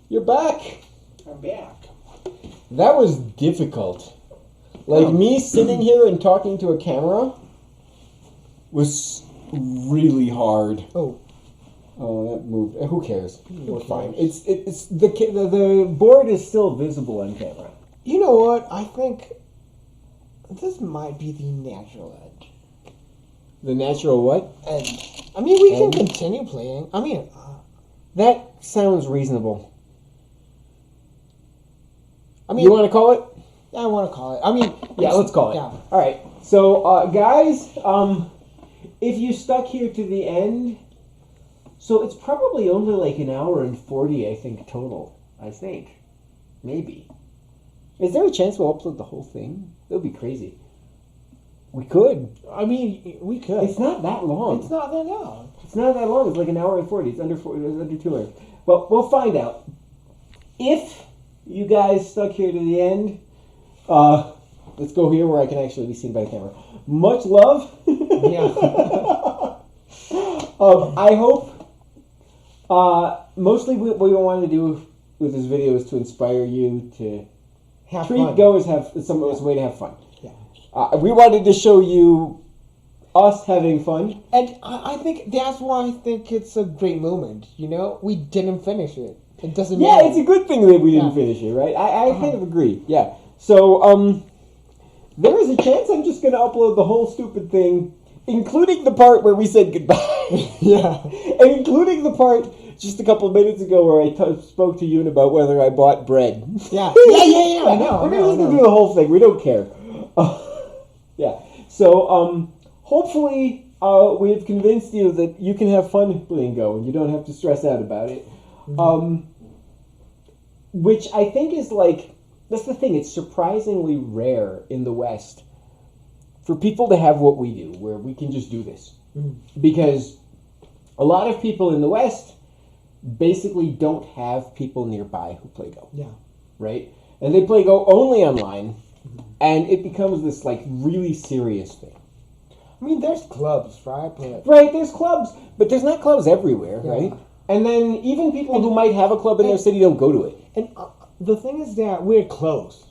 You're back. I'm back. That was difficult. Like, me sitting here and talking to a camera was really hard. Oh, that moved. Who cares? We're fine. It's the board is still visible on camera. you know what? I think this might be the natural edge. The natural what? Edge. I mean, we can Edge? continue playing. I mean, That sounds reasonable. you You want to call it? I want to call it. I mean, Yeah, let's call it. Yeah. All right. So, guys, if you stuck here to the end, so it's probably only like an hour and 40, I think, total. I think. Maybe. Is there a chance we'll upload the whole thing? That would be crazy. We could. I mean, we could. It's not that long. It's not that long. It's not that long. It's like an hour and 40. It's under 40. It's under 2 hours. Well, we'll find out. If you guys stuck here to the end, let's go here where I can actually be seen by the camera. Much love. Yeah. I hope. Mostly what we want to do with this video is to inspire you to Have treat fun. Go as some way to have fun. Yeah. We wanted to show you us having fun. And I think that's why I think it's a great moment. You know, we didn't finish it. It doesn't Yeah, matter. it's a good thing that we didn't Yeah. finish it, right? I kind of agree. Yeah. So, there is a chance I'm just going to upload the whole stupid thing, including the part where we said goodbye. Yeah. And including the part, just a couple of minutes ago where I spoke to Yoon about whether I bought bread. Yeah. I know. We're going to do the whole thing. We don't care. Yeah. So, hopefully, we have convinced you that you can have fun playing Go and you don't have to stress out about it. Which I think is like, that's the thing, it's surprisingly rare in the West for people to have what we do, where we can just do this. Because a lot of people in the West basically don't have people nearby who play Go. Yeah. Right? And they play Go only online, and it becomes this like really serious thing. I mean, there's clubs, right? But Right, there's clubs, but there's not clubs everywhere, Yeah. right? And then even people who might have a club in their city don't go to it. And the thing is that we're close,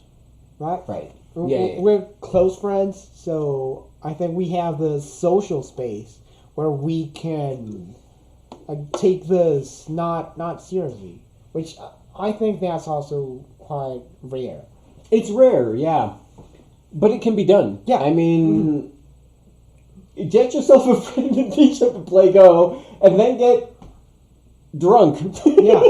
right? Right. Yeah. We're close friends, so I think we have the social space where we can take this not seriously, which I think that's also quite rare. It's rare, yeah. But it can be done. Yeah. I mean, get yourself a friend and teach them to play Go, and then get drunk. Yeah.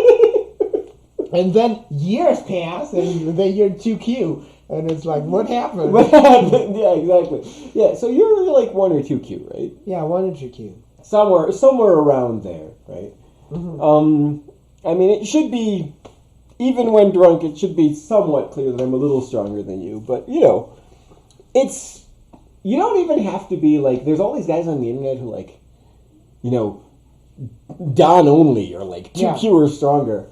And then years pass, and then you're 2Q, and it's like, what happened? What happened? Yeah, exactly. Yeah, so you're like 1 or 2Q, right? Yeah, 1 or 2Q. Somewhere around there, right? I mean, it should be, even when drunk, it should be somewhat clear that I'm a little stronger than you. But, you know, you don't even have to be like, there's all these guys on the internet who like, you know, Don only or like 2Q or stronger.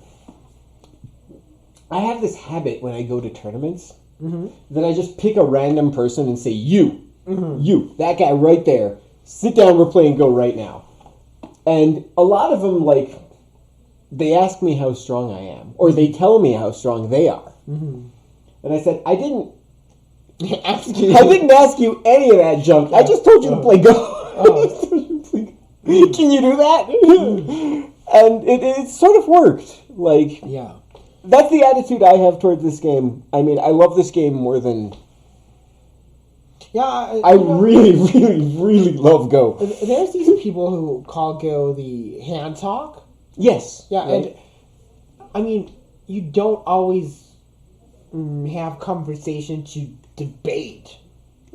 I have this habit when I go to tournaments that I just pick a random person and say, you, that guy right there, sit down, we're playing Go right now. And a lot of them, like, they ask me how strong I am, or they tell me how strong they are. And I said, I didn't ask you any of that junk. I just told you to play Go. Can you do that? And it sort of worked. Like, Yeah. that's the attitude I have towards this game. I mean, I love this game more than... Yeah, I really, really, really love Go. There's these people who call Go the hand talk. Yes. Yeah, right? and I mean, you don't always have conversation to debate.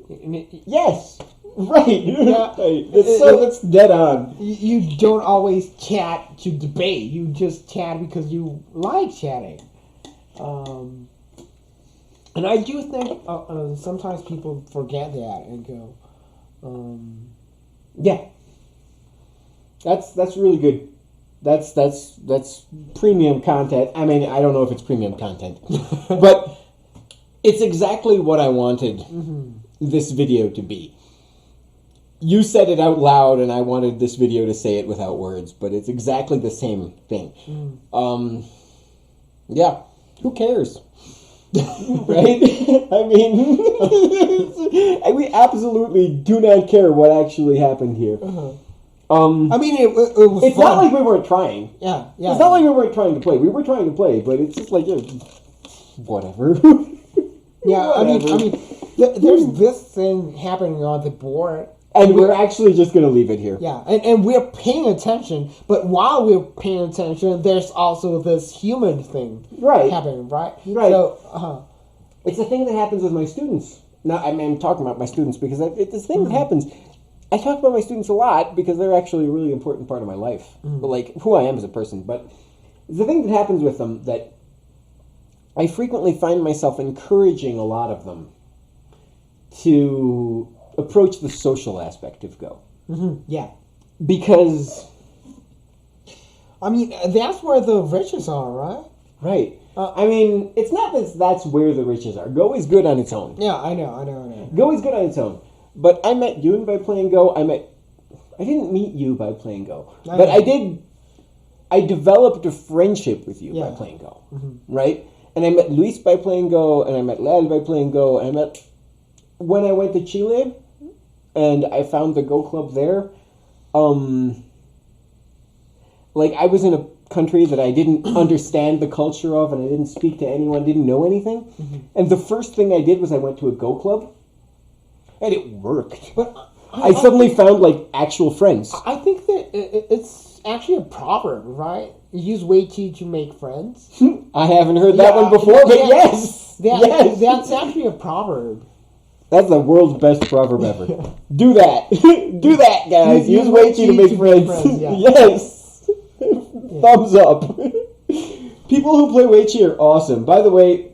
Yes. Right. Yeah. Right. That's dead on. You don't always chat to debate. You just chat because you like chatting. And I do think sometimes people forget that and go, Yeah. That's really good. That's premium content. I mean, I don't know if it's premium content, but it's exactly what I wanted this video to be. You said it out loud, and I wanted this video to say it without words, but it's exactly the same thing. Yeah, who cares? Right? I mean, we absolutely do not care what actually happened here. I mean, it was It's fun. not like we weren't trying. Yeah. It's not like we weren't trying to play. We were trying to play, but it's just like, whatever. Yeah, Whatever. I mean, there's this thing happening on the board. And we're actually just going to leave it here. Yeah, and we're paying attention, but while we're paying attention, there's also this human thing happening, right? Right. So, It's a thing that happens with my students. Now, I mean, I'm talking about my students because it's this thing that happens. I talk about my students a lot because they're actually a really important part of my life. But like, who I am as a person. But it's the thing that happens with them that I frequently find myself encouraging a lot of them to approach the social aspect of Go. yeah. Because... I mean, that's where the riches are, right? Right. I mean, it's not that that's where the riches are. Go is good on its own. Yeah, I know. Go is good on its own. But I met Yoon by playing Go. I didn't meet you by playing Go. But I developed a friendship with you by playing Go. Right? And I met Luis by playing Go, and I met Lal by playing Go, and I met... When I went to Chile, and I found the Go Club there, like, I was in a country that I didn't understand the culture of, and I didn't speak to anyone, didn't know anything. And the first thing I did was I went to a Go Club, and it worked. But I suddenly found like actual friends. I think that it's actually a proverb, right? Use Weiqi to make friends. I haven't heard that one before, but yes! Yes! That's actually a proverb. That's the world's best proverb ever. Do that. Do that, guys. Use Weiqi to make friends. Yeah. Yes! Thumbs up. People who play Weiqi are awesome. By the way,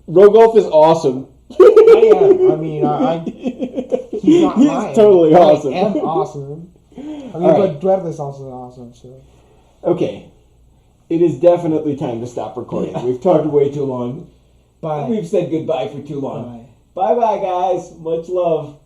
Rogulf is awesome. I am. I mean, he's not He's lying. totally awesome. I am awesome. I mean, Alright. but Dweller is also awesome, so. Okay. It is definitely time to stop recording. We've talked way too long. Bye. We've said goodbye for too long. Bye. Bye-bye, guys. Much love.